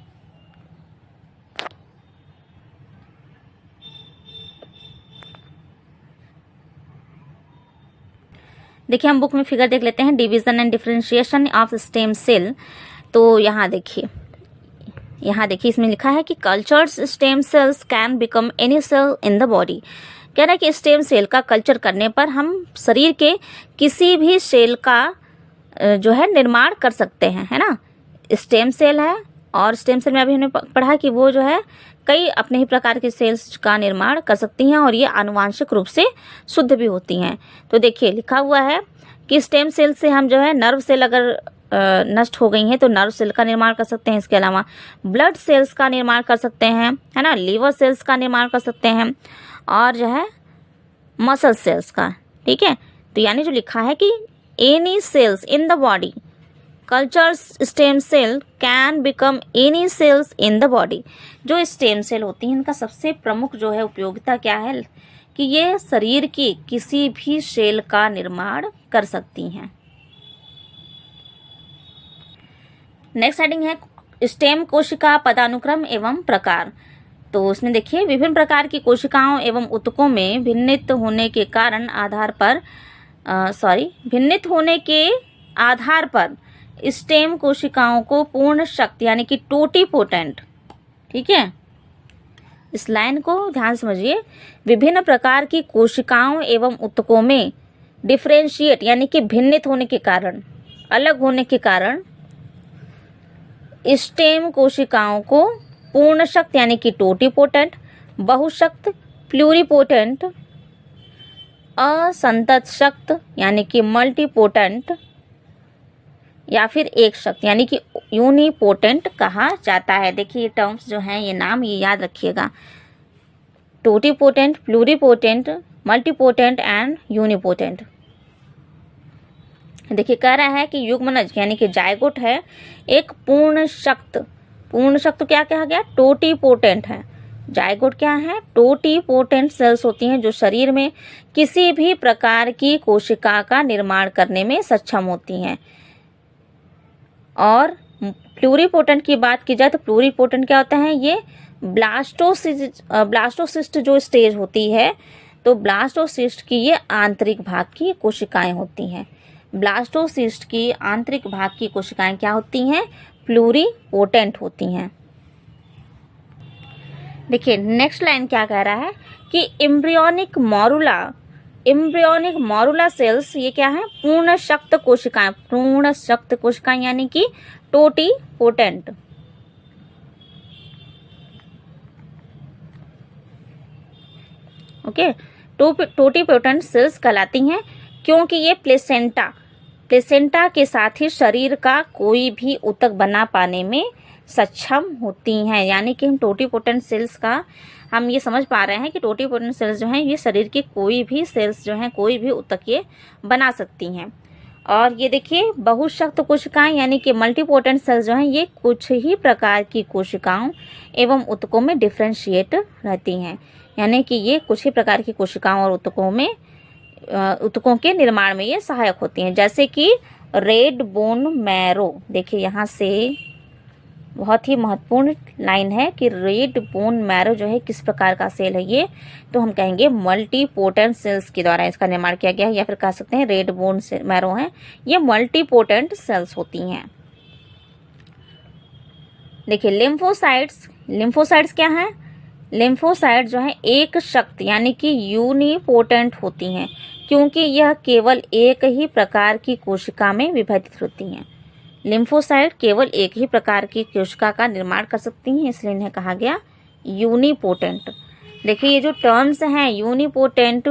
देखिए, हम बुक में फिगर देख लेते हैं, division and differentiation of stem cell. तो यहाँ देखिए इसमें लिखा है कि cultured stem cells can become any cell in the body. कह रहा है कि स्टेम सेल का कल्चर करने पर हम शरीर के किसी भी सेल का जो है निर्माण कर सकते हैं, है ना। स्टेम सेल है और स्टेम सेल में अभी हमने पढ़ा कि वो जो है कई अपने ही प्रकार के सेल्स का निर्माण कर सकती हैं और ये आनुवांशिक रूप से शुद्ध भी होती हैं। तो देखिए, लिखा हुआ है कि स्टेम सेल से हम जो है नर्व सेल अगर नष्ट हो गई हैं तो नर्व सेल का निर्माण कर सकते हैं। इसके अलावा ब्लड सेल्स का निर्माण कर सकते हैं, है ना, लिवर सेल्स का निर्माण कर सकते हैं और जो है मसल सेल्स का। ठीक है, तो यानी जो लिखा है कि any cells in the body, cultures stem cell can become any cells in the body. जो स्टेम सेल होती हैं इनका सबसे प्रमुख जो है उपयोगिता क्या है कि ये शरीर की किसी भी सेल का निर्माण कर सकती हैं। नेक्स्ट हेडिंग है स्टेम कोशिका पदानुक्रम एवं प्रकार। तो उसमें देखिए, विभिन्न प्रकार की कोशिकाओं एवं ऊतकों में भिन्नित होने के आधार पर स्टेम कोशिकाओं को पूर्ण शक्ति यानी कि टोटीपोटेंट, ठीक है, इस लाइन को ध्यान समझिए, विभिन्न प्रकार की कोशिकाओं एवं ऊतकों में डिफरेंशिएट यानी कि भिन्नित होने के कारण, अलग होने के कारण स्टेम कोशिकाओं को पूर्ण शक्त यानी कि टोटीपोटेंट, बहुशक्त प्लूरीपोटेंट, असंतत शक्त यानी कि मल्टीपोटेंट या फिर एक शक्त यानी कि यूनिपोटेंट कहा जाता है। देखिए, ये टर्म्स जो हैं, ये नाम ये याद रखिएगा, totipotent, pluripotent, multipotent and unipotent. देखिए, कह रहा है कि युग्मनज यानी कि जायगोट है एक पूर्ण शक्त क्या कहा गया, टोटीपोटेंट है। जायगोट क्या है, टोटीपोटेंट सेल्स होती हैं जो शरीर में किसी भी प्रकार की कोशिका का निर्माण करने में सक्षम होती हैं। और प्लूरीपोटेंट की बात की जाए तो प्लूरीपोटेंट क्या होता है, ये ब्लास्टोसिस्ट जो स्टेज होती है, तो ब्लास्टोसिस्ट की ये आंतरिक भाग की कोशिकाएं होती हैं। ब्लास्टोसिस्ट की आंतरिक भाग की कोशिकाएं क्या होती हैं, प्लूरीपोटेंट होती हैं। देखिए, नेक्स्ट लाइन क्या कह रहा है कि एम्ब्रियोनिक मॉरुला सेल्स ये क्या है, पूर्ण शक्त कोशिकाएं यानी कि टोटीपोटेंट। ओके, टोटीपोटेंट सेल्स कहलाती हैं क्योंकि ये प्लेसेंटा के साथ ही शरीर का कोई भी ऊतक बना पाने में सक्षम होती हैं। यानी कि हम टोटीपोटेंट सेल्स का हम ये समझ पा रहे हैं कि टोटीपोटेंट सेल्स जो हैं ये शरीर के कोई भी सेल्स जो हैं, कोई भी ऊतक ये बना सकती हैं। और ये देखिए, बहुशक्त कोशिकाएं यानी कि मल्टीपोटेंट सेल्स जो हैं ये कुछ ही प्रकार की कोशिकाओं एवं ऊतकों में डिफरेंशिएट रहती हैं। यानी कि ये कुछ ही प्रकार की कोशिकाओं और ऊतकों के निर्माण में ये सहायक होती हैं। जैसे कि रेड बोन मैरो, देखिए यहाँ से बहुत ही महत्वपूर्ण लाइन है कि रेड बोन मैरो जो है किस प्रकार का सेल है, ये तो हम कहेंगे मल्टीपोटेंट सेल्स के द्वारा इसका निर्माण किया गया है, या फिर कह सकते हैं रेड बोन मैरो है, ये मल्टीपोटेंट सेल्स होती हैं। देखिए, लिम्फोसाइट्स क्या है, लिम्फोसाइट जो है एक शक्ति यानी कि यूनिपोटेंट होती हैं, क्योंकि यह केवल एक ही प्रकार की कोशिका में विभाजित होती हैं। लिम्फोसाइट केवल एक ही प्रकार की कोशिका का निर्माण कर सकती हैं, इसलिए इन्हें कहा गया यूनिपोटेंट। देखिए ये जो टर्म्स हैं यूनिपोटेंट,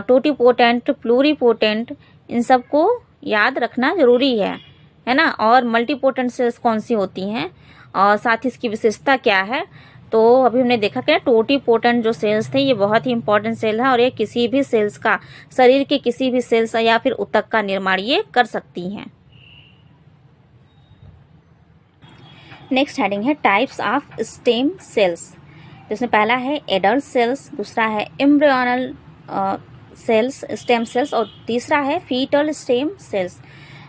टोटिपोटेंट, प्लूरिपोटेंट, इन सबको याद रखना जरूरी है ना। और मल्टीपोटेंट सेल्स कौन सी होती हैं और साथ ही इसकी विशेषता क्या है, तो अभी हमने देखा कि टोटिपोटेंट जो सेल्स थे ये बहुत ही इंपॉर्टेंट सेल है और ये किसी भी सेल्स का, शरीर के किसी भी सेल्स या फिर ऊतक का निर्माण ये कर सकती हैं। नेक्स्ट हेडिंग है टाइप्स ऑफ स्टेम सेल्स। जिसमें पहला है एडल्ट सेल्स, दूसरा है एम्ब्रियोनल सेल्स, स्टेम सेल्स, और तीसरा है फीटल स्टेम सेल्स।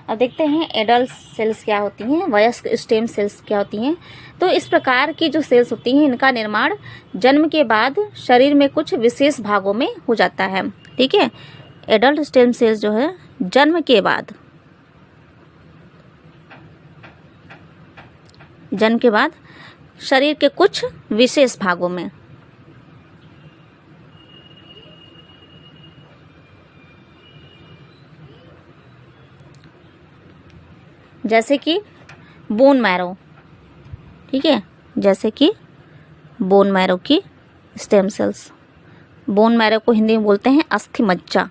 अब देखते हैं एडल्ट सेल्स क्या होती हैं, वयस्क स्टेम सेल्स क्या होती हैं। तो इस प्रकार की जो सेल्स होती हैं इनका निर्माण जन्म के बाद शरीर में कुछ विशेष भागों में हो जाता है। ठीक है, एडल्ट स्टेम सेल्स जो है जन्म के बाद शरीर के कुछ विशेष भागों में, जैसे कि बोन मैरो, ठीक है, जैसे कि बोन मैरो की स्टेम सेल्स। बोन मैरो को हिंदी में बोलते हैं अस्थि मज्जा।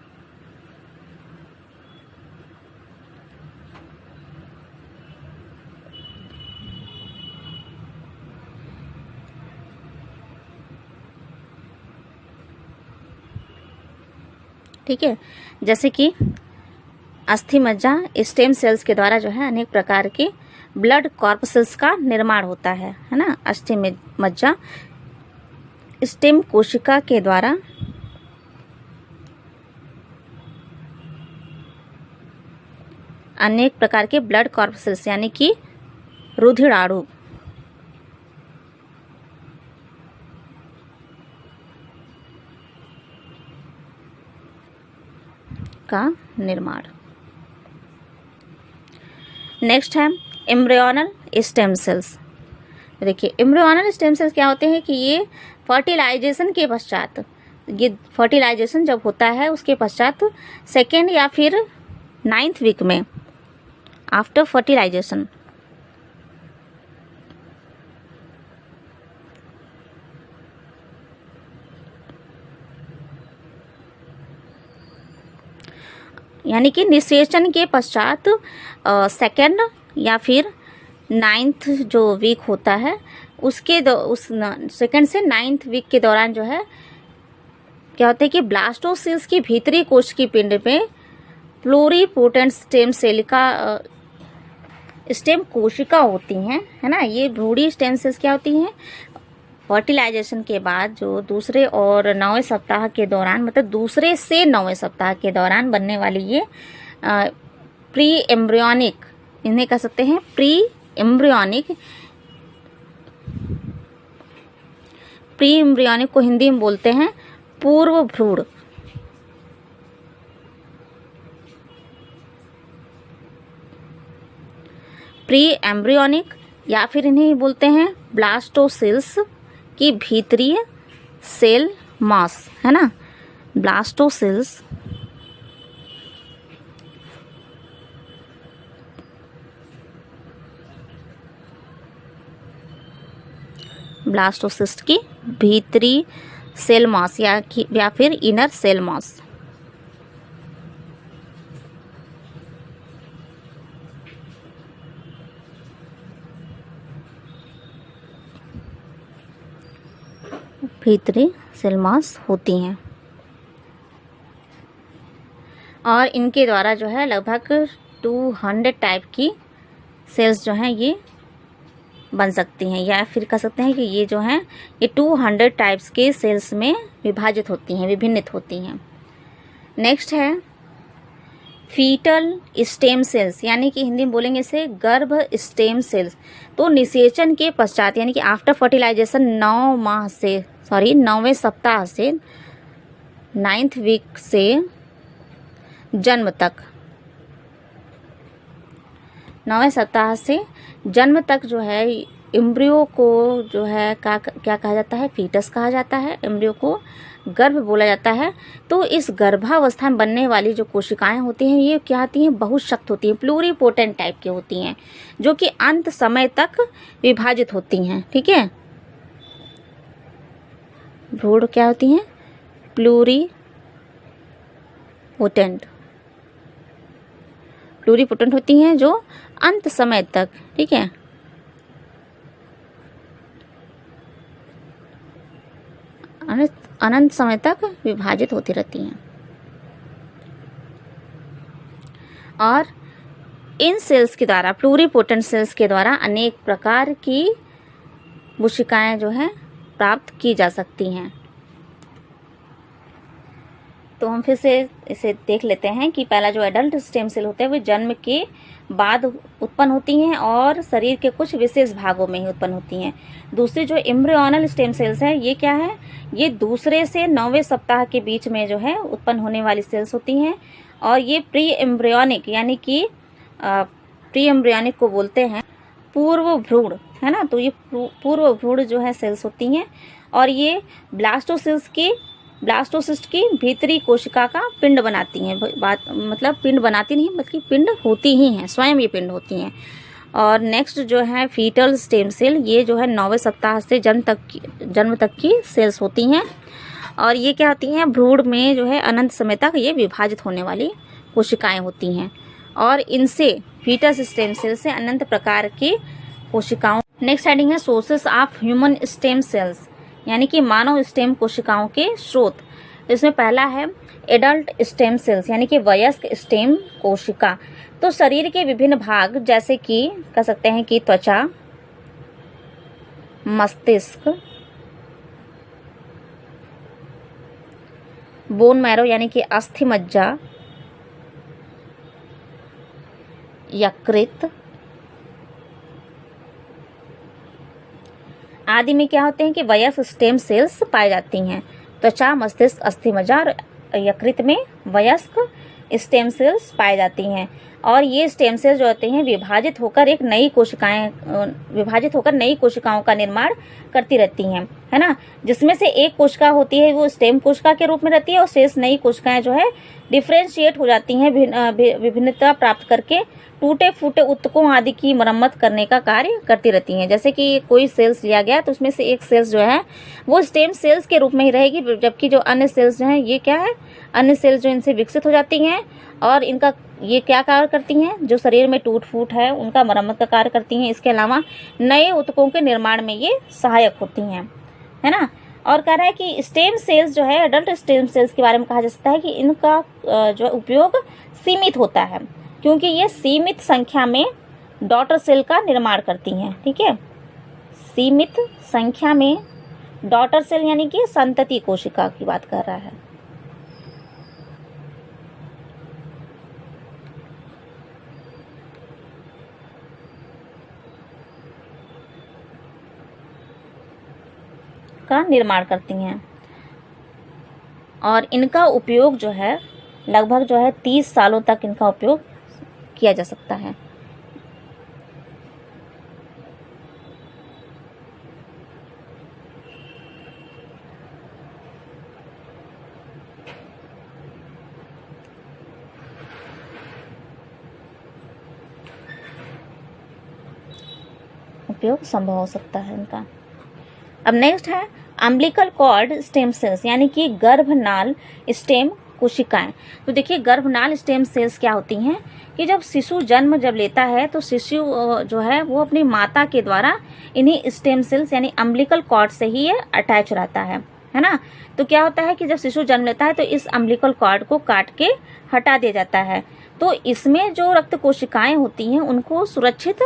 ठीक है, जैसे कि अस्थि मज्जा स्टेम सेल्स के द्वारा जो है अनेक प्रकार के ब्लड कॉर्पसेल्स का निर्माण होता है ना। अस्थि मज्जा स्टेम कोशिका के द्वारा अनेक प्रकार के ब्लड कॉर्पसेल्स यानी कि रुधिराणु का निर्माण। नेक्स्ट है एम्ब्रियोनल स्टेम सेल्स। देखिए एम्ब्रियोनल स्टेम सेल्स क्या होते हैं कि ये फर्टिलाइजेशन के पश्चात, ये फर्टिलाइजेशन जब होता है उसके पश्चात सेकेंड या फिर 9th वीक में, आफ्टर फर्टिलाइजेशन, यानी कि निषेचन के पश्चात सेकेंड या फिर 9th जो वीक होता है उसके उस सेकेंड से 9th वीक के दौरान जो है क्या होता है कि ब्लास्टोसिल्स की भीतरी कोश की पिंड में प्लूरिपोटेंट स्टेम सेल का स्टेम कोशिका होती हैं, है ना। ये भ्रूणी स्टेम सेल्स क्या होती हैं, फर्टिलाइजेशन के बाद जो दूसरे और 9वें सप्ताह के दौरान, मतलब दूसरे से 9वें सप्ताह के दौरान बनने वाली ये प्री एम्ब्रियोनिक, इन्हें कह सकते हैं प्री एम्ब्रियोनिक को हिंदी में बोलते हैं पूर्व भ्रूण। प्री एम्ब्रियोनिक या फिर इन्हें बोलते हैं ब्लास्टोसिल्स की भीतरीय सेल मास, है ना। ब्लास्टोसिल्स ब्लास्टोसिस्ट की भीतरी सेल मास या फिर इनर सेल मास। भीतरी सेल मास होती हैं और इनके द्वारा जो है लगभग 200 टाइप की सेल्स जो हैं ये बन सकती हैं, या फिर कह सकते हैं कि ये जो हैं ये 200 टाइप्स के सेल्स में विभाजित होती हैं, विभिन्नित होती हैं। नेक्स्ट है फीटल स्टेम सेल्स, यानी कि हिंदी में बोलेंगे इसे गर्भ स्टेम सेल्स। तो निषेचन के पश्चात यानी कि आफ्टर फर्टिलाइजेशन 9वें सप्ताह से 9th वीक से जन्म तक, 9वें सप्ताह से जन्म तक जो है एम्ब्रियो को जो है क्या कहा जाता है, फीटस कहा जाता है। एम्ब्रियो को गर्भ बोला जाता है। तो इस गर्भावस्था में बनने वाली जो कोशिकाएं होती हैं ये क्या होती हैं, बहुत सख्त होती हैं, प्लूरीपोटेंट टाइप की होती हैं, जो कि अंत समय तक विभाजित होती हैं। ठीक है, भ्रूण क्या होती हैं, प्लूरीपोटेंट होती हैं, जो अंत समय तक, ठीक है, अनंत समय तक विभाजित होती रहती हैं। और इन सेल्स के द्वारा, प्लूरीपोटेंट सेल्स के द्वारा अनेक प्रकार की कोशिकाएं जो है प्राप्त की जा सकती हैं। तो हम फिर से इसे देख लेते हैं कि पहला जो एडल्ट स्टेम सेल होते हैं वे जन्म के बाद उत्पन्न होती हैं और शरीर के कुछ विशेष भागों में ही उत्पन्न होती हैं। दूसरी जो एम्ब्रियोनल स्टेम सेल्स है ये क्या है, ये दूसरे से 9वें सप्ताह के बीच में जो है उत्पन्न होने वाली सेल्स होती हैं। और ये प्री एम्ब्रियोनिक, यानी कि प्री एम्ब्रियोनिक को बोलते हैं पूर्व भ्रूण, है ना। तो ये पूर्व भ्रूण जो है सेल्स होती हैं और ये ब्लास्टोसिस्ट की भीतरी कोशिका का पिंड बनाती हैं। मतलब पिंड बनाती नहीं, बल्कि पिंड होती ही हैं, स्वयं ये पिंड होती हैं। और नेक्स्ट जो है फीटल स्टेम सेल, ये जो है 9वें सप्ताह से जन्म तक की सेल्स होती हैं और ये क्या होती हैं, भ्रूण में जो है अनंत समय तक ये विभाजित होने वाली कोशिकाएं होती हैं। और इनसे फीटस स्टेम सेल से अनंत प्रकार की कोशिकाओं। नेक्स्ट हेडिंग है sources of human stem cells, यानी कि मानव स्टेम कोशिकाओं के स्रोत। इसमें पहला है एडल्ट स्टेम सेल्स, यानी कि वयस्क स्टेम कोशिका। तो शरीर के विभिन्न भाग जैसे कि कह सकते हैं कि त्वचा, मस्तिष्क, बोन मैरो यानी कि अस्थि मज्जा, यकृत आदि में क्या होते हैं कि वयस्क स्टेम सेल्स पाई जाती हैं। त्वचा, मस्तिष्क, अस्थि मज्जा और यकृत में वयस्क स्टेम सेल्स पाई जाती हैं। और ये स्टेम सेल्स जो होते हैं विभाजित होकर नई कोशिकाओं का निर्माण करती रहती हैं, है ना। जिसमें से एक कोशिका होती है वो स्टेम कोशिका के रूप में रहती है और शेष नई कोशिकाएं जो है डिफ्रेंशिएट हो जाती हैं, विभिन्नता प्राप्त करके टूटे फूटे ऊतकों आदि की मरम्मत करने का कार्य करती रहती हैं। जैसे कि कोई सेल्स लिया गया तो उसमें से एक सेल्स जो है वो स्टेम सेल्स के रूप में ही रहेगी, जबकि जो अन्य सेल्स जो हैं ये क्या है, अन्य सेल्स जो इनसे विकसित हो जाती हैं और इनका ये क्या कार्य करती हैं, जो शरीर में टूट फूट है उनका मरम्मत का कार्य करती हैं। इसके अलावा नए ऊतकों के निर्माण में ये सहायक होती हैं, है ना। और कह रहा है कि स्टेम सेल्स जो है, एडल्ट स्टेम सेल्स के बारे में कहा जा सकता है कि इनका जो उपयोग सीमित होता है, क्योंकि ये सीमित संख्या में डॉटर सेल का निर्माण करती हैं। ठीक है, सीमित संख्या में डॉटर सेल यानी कि संतति कोशिका की बात कर रहा है। का निर्माण करती हैं और इनका उपयोग जो है लगभग जो है 30 सालों तक इनका उपयोग किया जा सकता है। उपयोग संभव हो सकता है इनका। अब नेक्स्ट है अम्बिलिकल कॉर्ड स्टेम सेल्स, यानी कि गर्भनाल स्टेम कोशिकाएं। तो देखिए गर्भनाल स्टेम सेल्स क्या होती हैं कि जब शिशु जन्म लेता है तो शिशु जो है वो अपनी माता के द्वारा इन्हीं स्टेम सेल्स यानी अम्बिलिकल कॉर्ड से ही ये अटैच रहता है ना। तो क्या होता है कि जब शिशु जन्म लेता है तो इस अम्बिलिकल कॉर्ड को काट के हटा दिया जाता है। तो इसमें जो रक्त कोशिकाएं होती हैं उनको सुरक्षित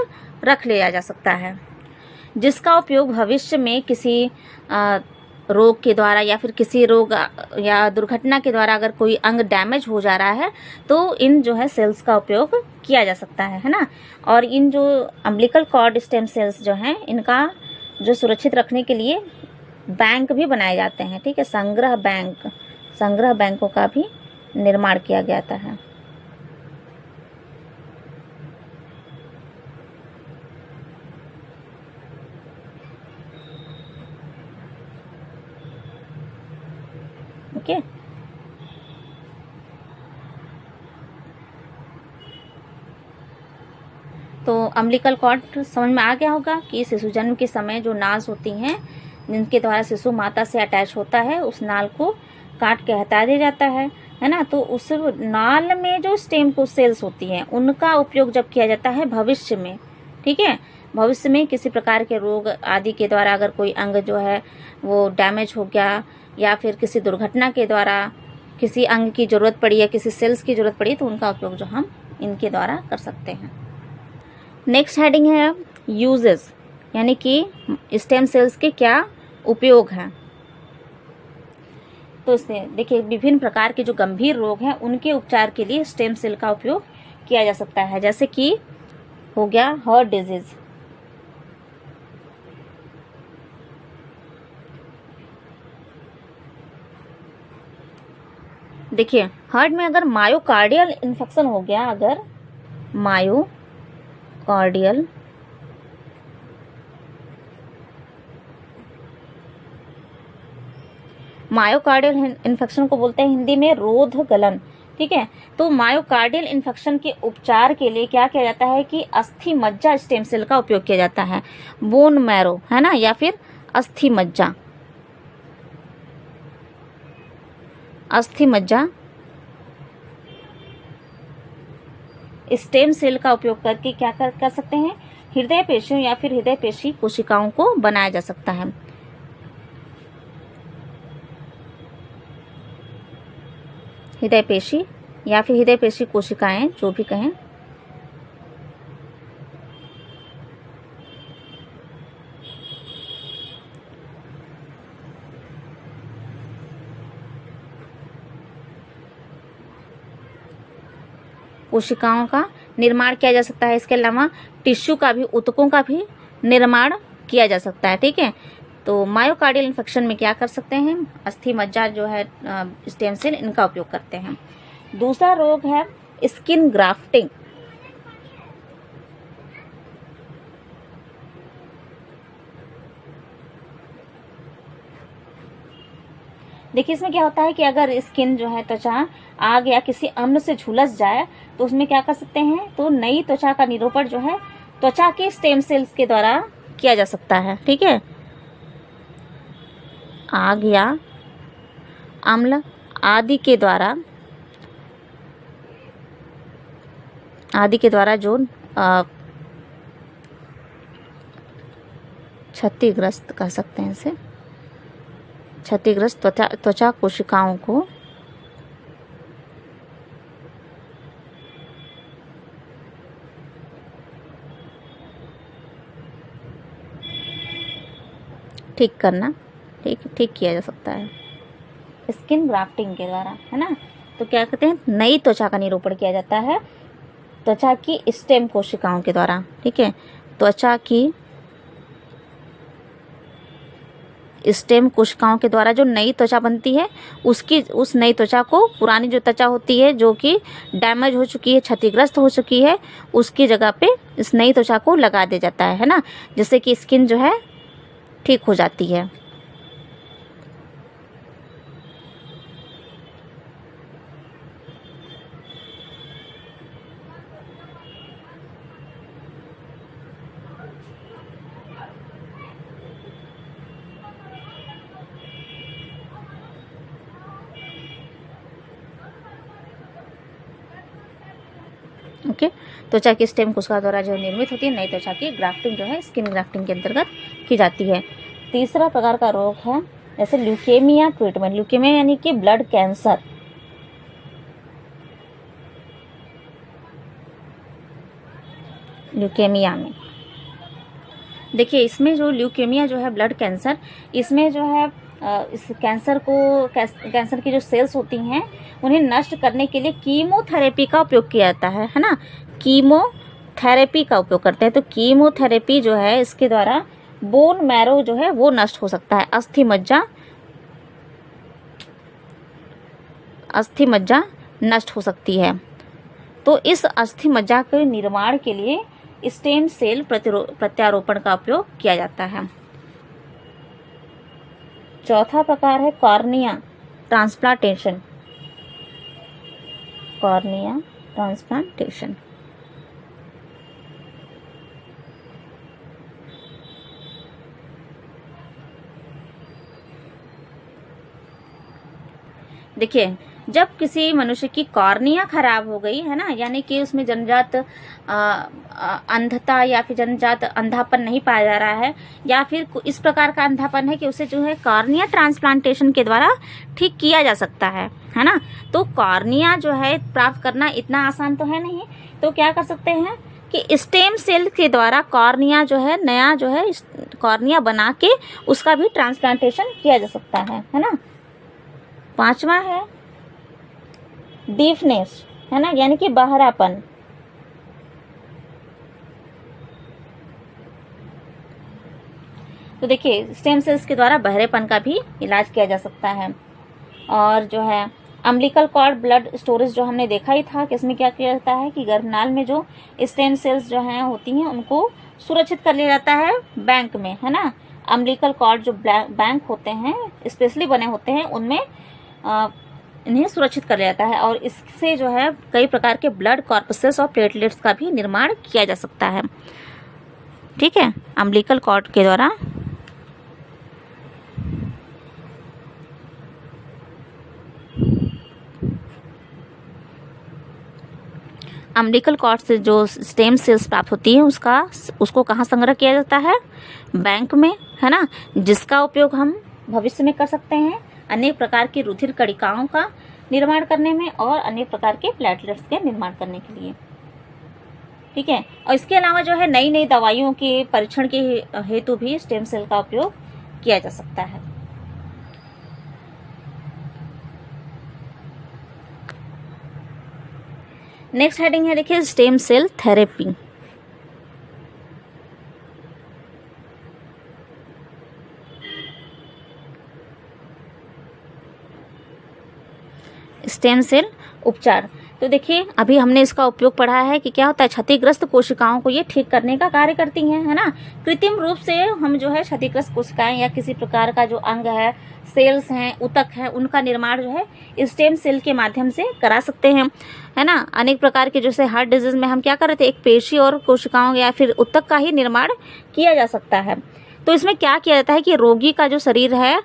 रख लिया जा सकता है, जिसका उपयोग भविष्य में किसी रोग के द्वारा या फिर किसी रोग या दुर्घटना के द्वारा अगर कोई अंग डैमेज हो जा रहा है तो इन जो है सेल्स का उपयोग किया जा सकता है ना। और इन जो अम्बिलिकल कॉर्ड स्टेम सेल्स जो हैं इनका जो सुरक्षित रखने के लिए बैंक भी बनाए जाते हैं। ठीक है, संग्रह बैंकों का भी निर्माण किया जाता है। तो अम्बिलिकल कॉर्ड समझ में आ गया होगा कि शिशु जन्म के समय जो नास होती हैं जिनके द्वारा शिशु माता से अटैच होता है, उस नाल को काट के हटा दिया जाता है ना। तो उस नाल में जो स्टेम को सेल्स होती हैं उनका उपयोग जब किया जाता है भविष्य में, ठीक है, भविष्य में किसी प्रकार के रोग आदि के द्वारा अगर कोई अंग जो है वो डैमेज हो गया या फिर किसी दुर्घटना के द्वारा किसी अंग की जरूरत पड़ी या किसी सेल्स की जरूरत पड़ी, तो उनका उपयोग जो हम इनके द्वारा कर सकते हैं। नेक्स्ट हेडिंग है यूजेस, यानी कि स्टेम सेल्स के क्या उपयोग हैं। तो इससे देखिए विभिन्न प्रकार के जो गंभीर रोग हैं उनके उपचार के लिए स्टेम सेल का उपयोग किया जा सकता है, जैसे कि हो गया हार्ट डिजीज, देखिए हार्ट में अगर मायोकार्डियल इन्फेक्शन हो गया, अगर मायोकार्डियल इन्फेक्शन को बोलते हैं हिंदी में रोध गलन, ठीक है। तो मायोकार्डियल इन्फेक्शन के उपचार के लिए क्या किया जाता है कि अस्थि मज्जा स्टेम सेल का उपयोग किया जाता है, बोन मैरो, है ना, या फिर अस्थि मज्जा स्टेम सेल का उपयोग करके क्या कर सकते हैं, हृदय पेशियों या फिर हृदय पेशी कोशिकाओं को बनाया जा सकता है। हृदय पेशी या फिर हृदय पेशी कोशिकाएं, जो भी कहें, कोशिकाओं का निर्माण किया जा सकता है। इसके अलावा टिश्यू का भी, ऊतकों का भी निर्माण किया जा सकता है, ठीक है। तो मायोकार्डियल इन्फेक्शन में क्या कर सकते हैं, अस्थि मज्जा जो है स्टेम सेल, इनका उपयोग करते हैं। दूसरा रोग है स्किन ग्राफ्टिंग। देखिए इसमें क्या होता है कि अगर स्किन जो है, त्वचा, आग या किसी अम्ल से झुलस जाए तो उसमें क्या कर सकते हैं, तो नई त्वचा का निरूपण जो है त्वचा के स्टेम सेल्स के द्वारा किया जा सकता है, ठीक है। आग या अम्ल आदि के द्वारा जो क्षतिग्रस्त कर सकते हैं, इसे क्षतिग्रस्त त्वचा कोशिकाओं को ठीक करना, ठीक किया जा सकता है स्किन ग्राफ्टिंग के द्वारा, है ना। तो क्या कहते हैं, नई त्वचा का निरूपण किया जाता है त्वचा की स्टेम कोशिकाओं के द्वारा, ठीक है। त्वचा की स्टेम कोशिकाओं के द्वारा जो नई त्वचा बनती है, उस नई त्वचा को पुरानी जो त्वचा होती है जो कि डैमेज हो चुकी है, क्षतिग्रस्त हो चुकी है, उसकी जगह पे इस नई त्वचा को लगा दिया जाता है ना, जिससे कि स्किन जो है ठीक हो जाती है। ओके, त्वचा की स्टेम कोशिका द्वारा जो निर्मित होती है नई त्वचा की ग्राफ्टिंग जो है स्किन ग्राफ्टिंग के अंतर्गत की जाती है। तीसरा प्रकार का रोग है जैसे ल्यूकेमिया ट्रीटमेंट। ल्यूकेमिया यानी कि ब्लड कैंसर। ल्यूकेमिया में देखिए, इसमें जो ल्यूकेमिया जो है ब्लड कैंसर, इसमें जो है इस कैंसर की जो सेल्स होती हैं उन्हें नष्ट करने के लिए कीमोथेरेपी का उपयोग किया जाता है ना। कीमोथेरेपी का उपयोग करते हैं। तो कीमोथेरेपी जो है इसके द्वारा बोन मैरो जो है वो नष्ट हो सकता है, अस्थि मज्जा नष्ट हो सकती है। तो इस अस्थि मज्जा के निर्माण के लिए स्टेम सेल प्रत्यारोपण का उपयोग किया जाता है। चौथा प्रकार है कॉर्निया ट्रांसप्लांटेशन। कॉर्निया ट्रांसप्लांटेशन देखिए, जब किसी मनुष्य की कॉर्निया खराब हो गई है ना, यानी कि उसमें जन्मजात अंधता या फिर जन्मजात अंधापन नहीं पाया जा रहा है, या फिर इस प्रकार का अंधापन है कि उसे जो है कॉर्निया ट्रांसप्लांटेशन के द्वारा ठीक किया जा सकता है ना। तो कॉर्निया जो है प्राप्त करना इतना आसान तो है नहीं, तो क्या कर सकते हैं कि स्टेम सेल के द्वारा कॉर्निया जो है, नया जो है कॉर्निया बना के उसका भी ट्रांसप्लांटेशन किया जा सकता है ना। 5वां है डीफनेस, है ना, यानी कि बहरापन। तो देखिए, स्टेम सेल्स के द्वारा बहरेपन का भी इलाज किया जा सकता है। और जो है अम्बिलिकल कॉर्ड ब्लड स्टोरेज जो हमने देखा ही था कि इसमें क्या किया जाता है कि गर्भनाल में जो स्टेम सेल्स जो हैं होती हैं उनको सुरक्षित कर लिया जाता है बैंक में, है ना। अम्बिलिकल कॉर्ड जो बैंक होते हैं स्पेशली बने होते हैं उनमें इन्हें सुरक्षित कर लिया जाता है, और इससे जो है कई प्रकार के ब्लड कॉर्पसेस और प्लेटलेट्स का भी निर्माण किया जा सकता है। ठीक है, अम्बिलिकल कॉर्ड के द्वारा। अम्बिलिकल कॉर्ड से जो स्टेम सेल्स प्राप्त होती है उसको कहाँ संग्रह किया जाता है? बैंक में, है ना, जिसका उपयोग हम भविष्य में कर सकते हैं अनेक प्रकार की रुधिर कणिकाओं का निर्माण करने में और अनेक प्रकार के प्लेटलेट्स के निर्माण करने के लिए। ठीक है, और इसके अलावा जो है नई नई दवाइयों के परीक्षण के हेतु भी स्टेम सेल का उपयोग किया जा सकता है। नेक्स्ट हेडिंग है, देखिए, stem cell therapy. Stem cell उपचार। तो देखिए, अभी हमने इसका उपयोग पढ़ा है कि क्या होता है, क्षतिग्रस्त कोशिकाओं को ये ठीक करने का कार्य करती हैं, है ना। कृत्रिम रूप से हम जो है क्षतिग्रस्त कोशिकाएं या किसी प्रकार का जो अंग है, सेल्स हैं, ऊतक है, उनका निर्माण जो है स्टेम सेल के माध्यम से करा सकते हैं, है ना। अनेक प्रकार के जैसे हार्ट डिजीज में हम क्या कर रहे थे, एक पेशी और कोशिकाओं या फिर ऊतक का ही निर्माण किया जा सकता है। तो इसमें क्या किया जाता है कि रोगी का जो शरीर है,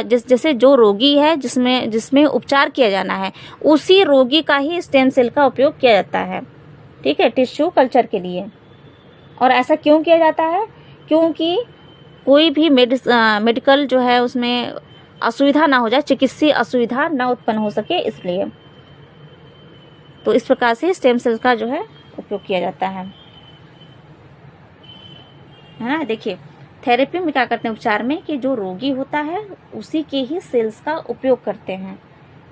जैसे जो रोगी है जिसमें उपचार किया जाना है, उसी रोगी का ही स्टेम सेल का उपयोग किया जाता है। ठीक है, टिश्यू कल्चर के लिए। और ऐसा क्यों किया जाता है? क्योंकि कोई भी मेडिकल जो है उसमें असुविधा ना हो जाए, चिकित्सीय असुविधा ना उत्पन्न हो सके, इसलिए। तो इस प्रकार से स्टेम सेल का जो है उपयोग किया जाता है ना। देखिए, थेरेपी में क्या करते हैं उपचार में कि जो रोगी होता है उसी के ही सेल्स का उपयोग करते हैं,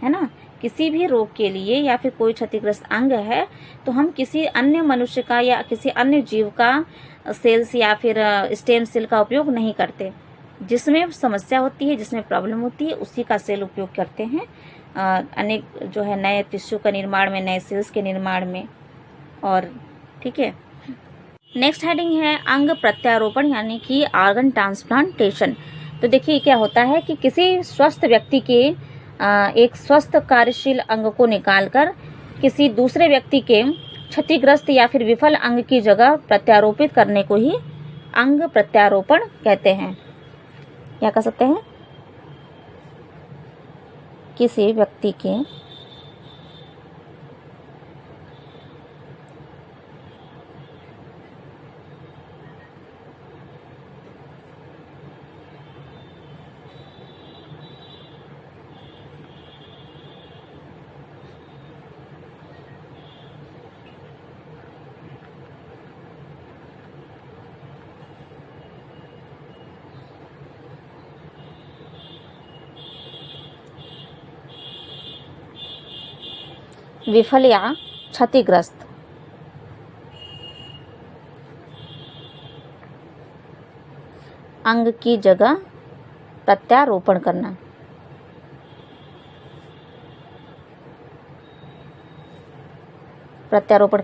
है ना। किसी भी रोग के लिए या फिर कोई क्षतिग्रस्त अंग है तो हम किसी अन्य मनुष्य का या किसी अन्य जीव का सेल्स या फिर स्टेम सेल का उपयोग नहीं करते। जिसमें समस्या होती है, जिसमें प्रॉब्लम होती है, उसी का सेल उपयोग करते हैं अनेक जो है नए टिश्यू का निर्माण में, नए सेल्स के निर्माण में। और ठीक है, नेक्स्ट हेडिंग है अंग प्रत्यारोपण यानी कि ऑर्गन ट्रांसप्लांटेशन। तो देखिए, क्या होता है कि किसी स्वस्थ व्यक्ति के एक स्वस्थ कार्यशील अंग को निकालकर किसी दूसरे व्यक्ति के क्षतिग्रस्त या फिर विफल अंग की जगह प्रत्यारोपित करने को ही अंग प्रत्यारोपण कहते हैं। क्या कह सकते हैं? किसी व्यक्ति के विफल या क्षतिग्रस्त अंग की जगह प्रत्यारोपण करना। प्रत्यारोपण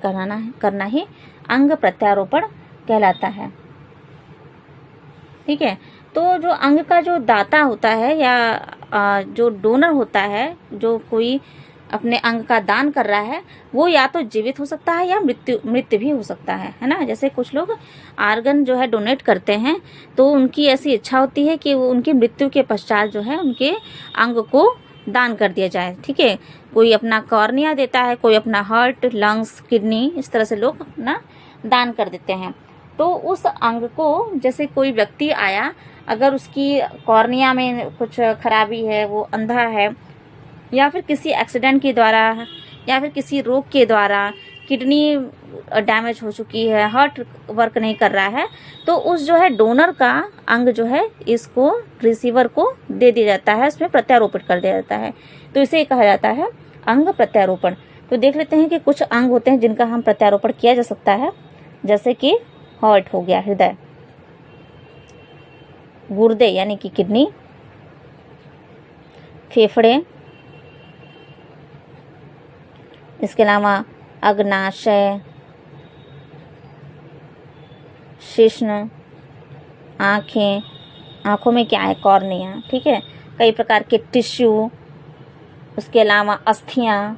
करना ही अंग प्रत्यारोपण कहलाता है। ठीक है, तो जो अंग का जो दाता होता है या जो डोनर होता है, जो कोई अपने अंग का दान कर रहा है, वो या तो जीवित हो सकता है या मृत भी हो सकता है ना। जैसे कुछ लोग आर्गन जो है डोनेट करते हैं तो उनकी ऐसी इच्छा होती है कि वो उनकी मृत्यु के पश्चात जो है उनके अंग को दान कर दिया जाए। ठीक है, कोई अपना कॉर्निया देता है, कोई अपना हार्ट, लंग्स, किडनी, इस तरह से लोग अपना दान कर देते हैं। तो उस अंग को, जैसे कोई व्यक्ति आया, अगर उसकी कॉर्निया में कुछ खराबी है, वो अंधा है, या फिर किसी एक्सीडेंट के द्वारा या फिर किसी रोग के द्वारा किडनी डैमेज हो चुकी है, हार्ट वर्क नहीं कर रहा है, तो उस जो है डोनर का अंग जो है इसको रिसीवर को दे दिया जाता है, इसमें प्रत्यारोपित कर दिया जाता है। तो इसे कहा जाता है अंग प्रत्यारोपण। तो देख लेते हैं कि कुछ अंग होते हैं जिनका हम प्रत्यारोपण किया जा सकता है, जैसे कि हार्ट हो गया, हृदय, गुर्दे यानी कि किडनी, फेफड़े, इसके अलावा अग्नाशय, शिश्न, आँखें, आँखों में क्या है, कॉर्निया। ठीक है, कई प्रकार के टिश्यू, उसके अलावा अस्थियाँ,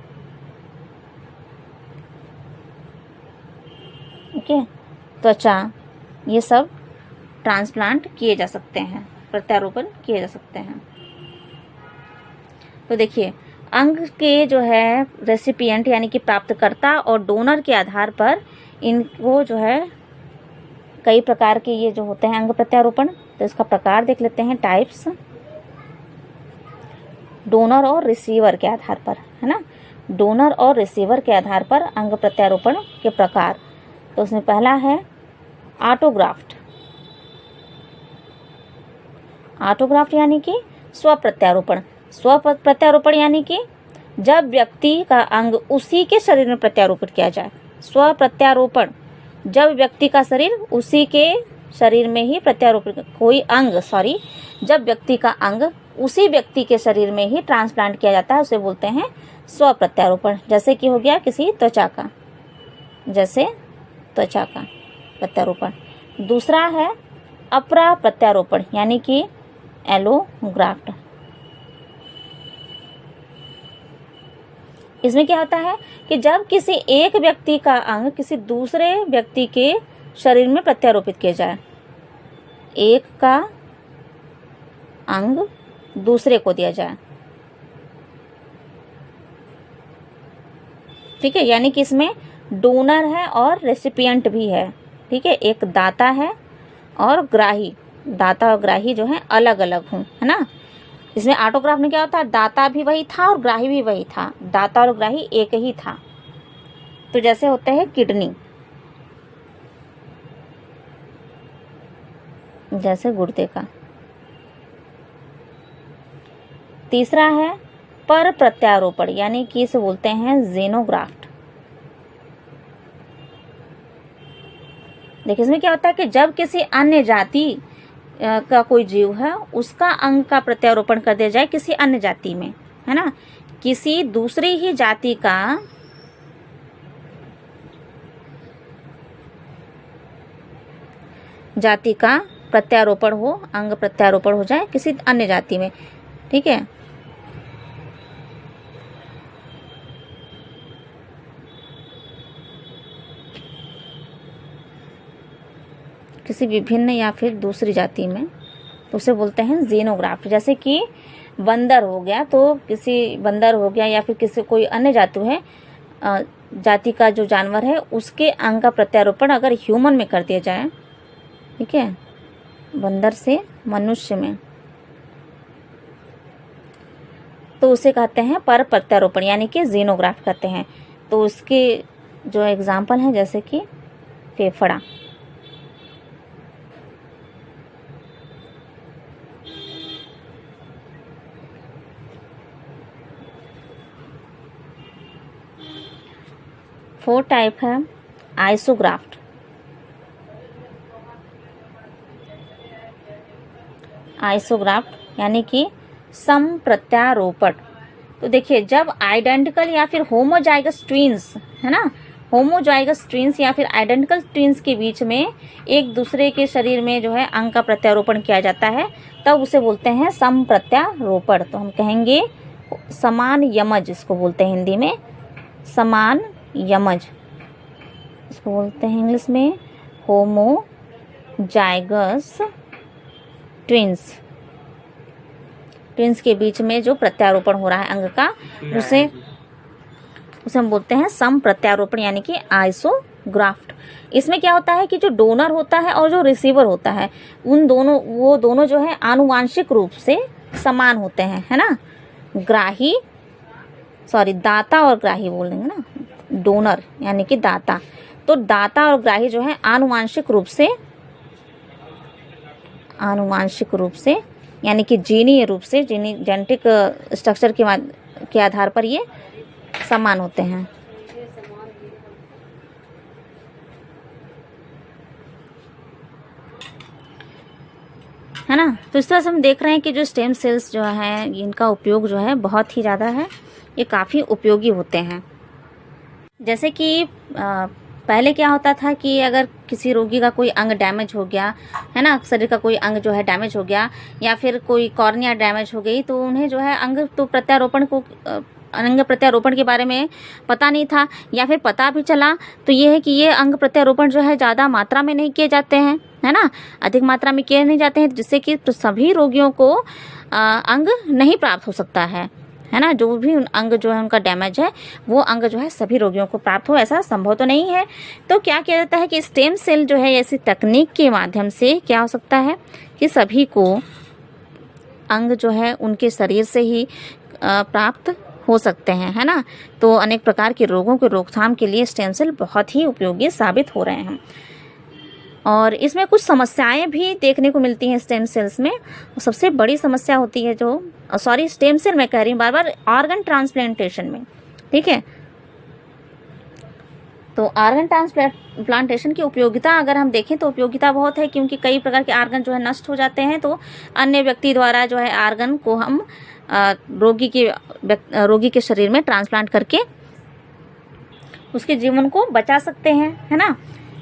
ओके, त्वचा, ये सब ट्रांसप्लांट किए जा सकते हैं, प्रत्यारोपण किए जा सकते हैं। तो देखिए, अंग के जो है रेसिपिएंट यानी कि प्राप्तकर्ता और डोनर के आधार पर इनको जो है कई प्रकार के ये जो होते हैं अंग प्रत्यारोपण। तो इसका प्रकार देख लेते हैं, टाइप्स, डोनर और रिसीवर के आधार पर, है ना, डोनर और रिसीवर के आधार पर अंग प्रत्यारोपण के प्रकार। तो उसमें पहला है ऑटोग्राफ्ट। ऑटोग्राफ्ट यानी कि स्व प्रत्यारोपण। स्व प्रत्यारोपण यानी कि जब व्यक्ति का अंग उसी के शरीर में प्रत्यारोपित किया जाए। स्व प्रत्यारोपण, जब व्यक्ति का शरीर उसी के शरीर में ही प्रत्यारोपित, कोई अंग जब व्यक्ति का अंग उसी व्यक्ति के शरीर में ही ट्रांसप्लांट किया जाता है, उसे बोलते हैं स्व प्रत्यारोपण। जैसे कि हो गया किसी त्वचा का, जैसे त्वचा का प्रत्यारोपण। दूसरा है अपरा प्रत्यारोपण यानी कि एलोग्राफ्ट। इसमें क्या होता है कि जब किसी एक व्यक्ति का अंग किसी दूसरे व्यक्ति के शरीर में प्रत्यारोपित किया जाए, एक का अंग दूसरे को दिया जाए। ठीक है, यानी कि इसमें डोनर है और रेसिपिएंट भी है। ठीक है, एक दाता है और ग्राही, दाता और ग्राही जो है अलग अलग हों, है ना। इसमें ऑटोग्राफ में क्या होता है, दाता भी वही था और ग्राही भी वही था, दाता और ग्राही एक ही था। तो जैसे होते हैं किडनी, जैसे गुर्दे का। तीसरा है पर प्रत्यारोपण यानी कि इसे बोलते हैं जेनोग्राफ्ट। देखिए, इसमें क्या होता है कि जब किसी अन्य जाति का कोई जीव है, उसका अंग का प्रत्यारोपण कर दिया जाए किसी अन्य जाति में, है ना, किसी दूसरी ही जाति का प्रत्यारोपण हो, अंग प्रत्यारोपण हो जाए किसी अन्य जाति में। ठीक है, किसी विभिन्न या फिर दूसरी जाति में, तो उसे बोलते हैं जेनोग्राफ्ट। जैसे कि बंदर हो गया, तो किसी बंदर हो गया या फिर किसी कोई अन्य जाति है, जाति का जो जानवर है, उसके अंग का प्रत्यारोपण अगर ह्यूमन में कर दिया जाए, ठीक है, बंदर से मनुष्य में, तो उसे कहते हैं पर प्रत्यारोपण यानी कि जेनोग्राफ्ट कहते हैं। तो उसके जो एग्जाम्पल हैं, जैसे कि फेफड़ा, फोर टाइप है आइसोग्राफ्ट। आइसोग्राफ्ट यानी कि सम प्रत्यारोपण। तो देखिए, जब आइडेंटिकल या फिर होमोजाइगस ट्विंस, है ना, होमोजाइगस ट्विंस या फिर आइडेंटिकल ट्विंस के बीच में एक दूसरे के शरीर में जो है अंग का प्रत्यारोपण किया जाता है, तब उसे बोलते हैं सम प्रत्यारोपण। तो हम कहेंगे समान यमज, इसको बोलते हैं हिंदी में समान यमज, इसको बोलते हैं इंग्लिश में होमोजाइगस ट्विंस। ट्विंस के बीच में जो प्रत्यारोपण हो रहा है अंग का, उसे हम बोलते हैं सम प्रत्यारोपण यानी कि आइसोग्राफ्ट। इसमें क्या होता है कि जो डोनर होता है और जो रिसीवर होता है वो दोनों जो है आनुवांशिक रूप से समान होते हैं, है ना। दाता और ग्राही बोल देंगे ना, डोनर यानी कि दाता। तो दाता और ग्राही जो है आनुवांशिक रूप से यानी कि जीनीय रूप से जेनेटिक स्ट्रक्चर के आधार पर ये समान होते हैं। है ना। तो इस तरह से हम देख रहे हैं कि जो स्टेम सेल्स जो हैं इनका उपयोग जो है बहुत ही ज़्यादा है, ये काफ़ी उपयोगी होते हैं। जैसे कि पहले क्या होता था कि अगर किसी रोगी का कोई अंग डैमेज हो गया, है ना, शरीर का कोई अंग जो है डैमेज हो गया या फिर कोई कॉर्निया डैमेज हो गई, तो उन्हें जो है अंग प्रत्यारोपण के बारे में पता नहीं था, या फिर पता भी चला तो ये है कि ये अंग प्रत्यारोपण जो है ज़्यादा मात्रा में नहीं किए जाते हैं, है ना, अधिक मात्रा में किए नहीं जाते हैं, जिससे कि सभी रोगियों को अंग नहीं प्राप्त हो सकता है ना। जो भी अंग जो है उनका डैमेज है वो अंग जो है सभी रोगियों को प्राप्त हो, ऐसा संभव तो नहीं है। तो क्या किया जाता है कि स्टेम सेल जो है ऐसी तकनीक के माध्यम से क्या हो सकता है कि सभी को अंग जो है उनके शरीर से ही प्राप्त हो सकते हैं, है ना। तो अनेक प्रकार के रोगों के रोकथाम के लिए स्टेम सेल बहुत ही उपयोगी साबित हो रहे हैं। और इसमें कुछ समस्याएं भी देखने को मिलती हैं स्टेम सेल्स में। सबसे बड़ी समस्या होती है स्टेम सेल मैं कह रही हूँ बार ऑर्गन ट्रांसप्लांटेशन में, ठीक है। तो ऑर्गन ट्रांसप्लांटेशन की उपयोगिता अगर हम देखें तो उपयोगिता बहुत है, क्योंकि कई प्रकार के ऑर्गन जो है नष्ट हो जाते हैं, तो अन्य व्यक्ति द्वारा जो है ऑर्गन को हम रोगी के शरीर में ट्रांसप्लांट करके उसके जीवन को बचा सकते हैं, है ना।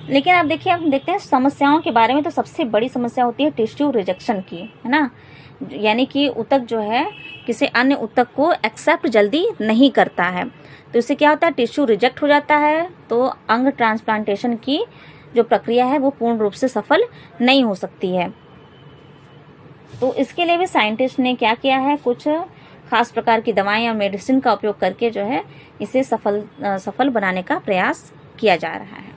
लेकिन आप देखिए, हम देखते हैं समस्याओं के बारे में। तो सबसे बड़ी समस्या होती है टिश्यू रिजेक्शन की, है ना, यानी कि ऊतक जो है किसी अन्य ऊतक को एक्सेप्ट जल्दी नहीं करता है, तो इससे क्या होता है, टिश्यू रिजेक्ट हो जाता है। तो अंग ट्रांसप्लांटेशन की जो प्रक्रिया है वो पूर्ण रूप से सफल नहीं हो सकती है। तो इसके लिए भी साइंटिस्ट ने क्या किया है, कुछ खास प्रकार की दवाएं और मेडिसिन का उपयोग करके जो है इसे सफल बनाने का प्रयास किया जा रहा है।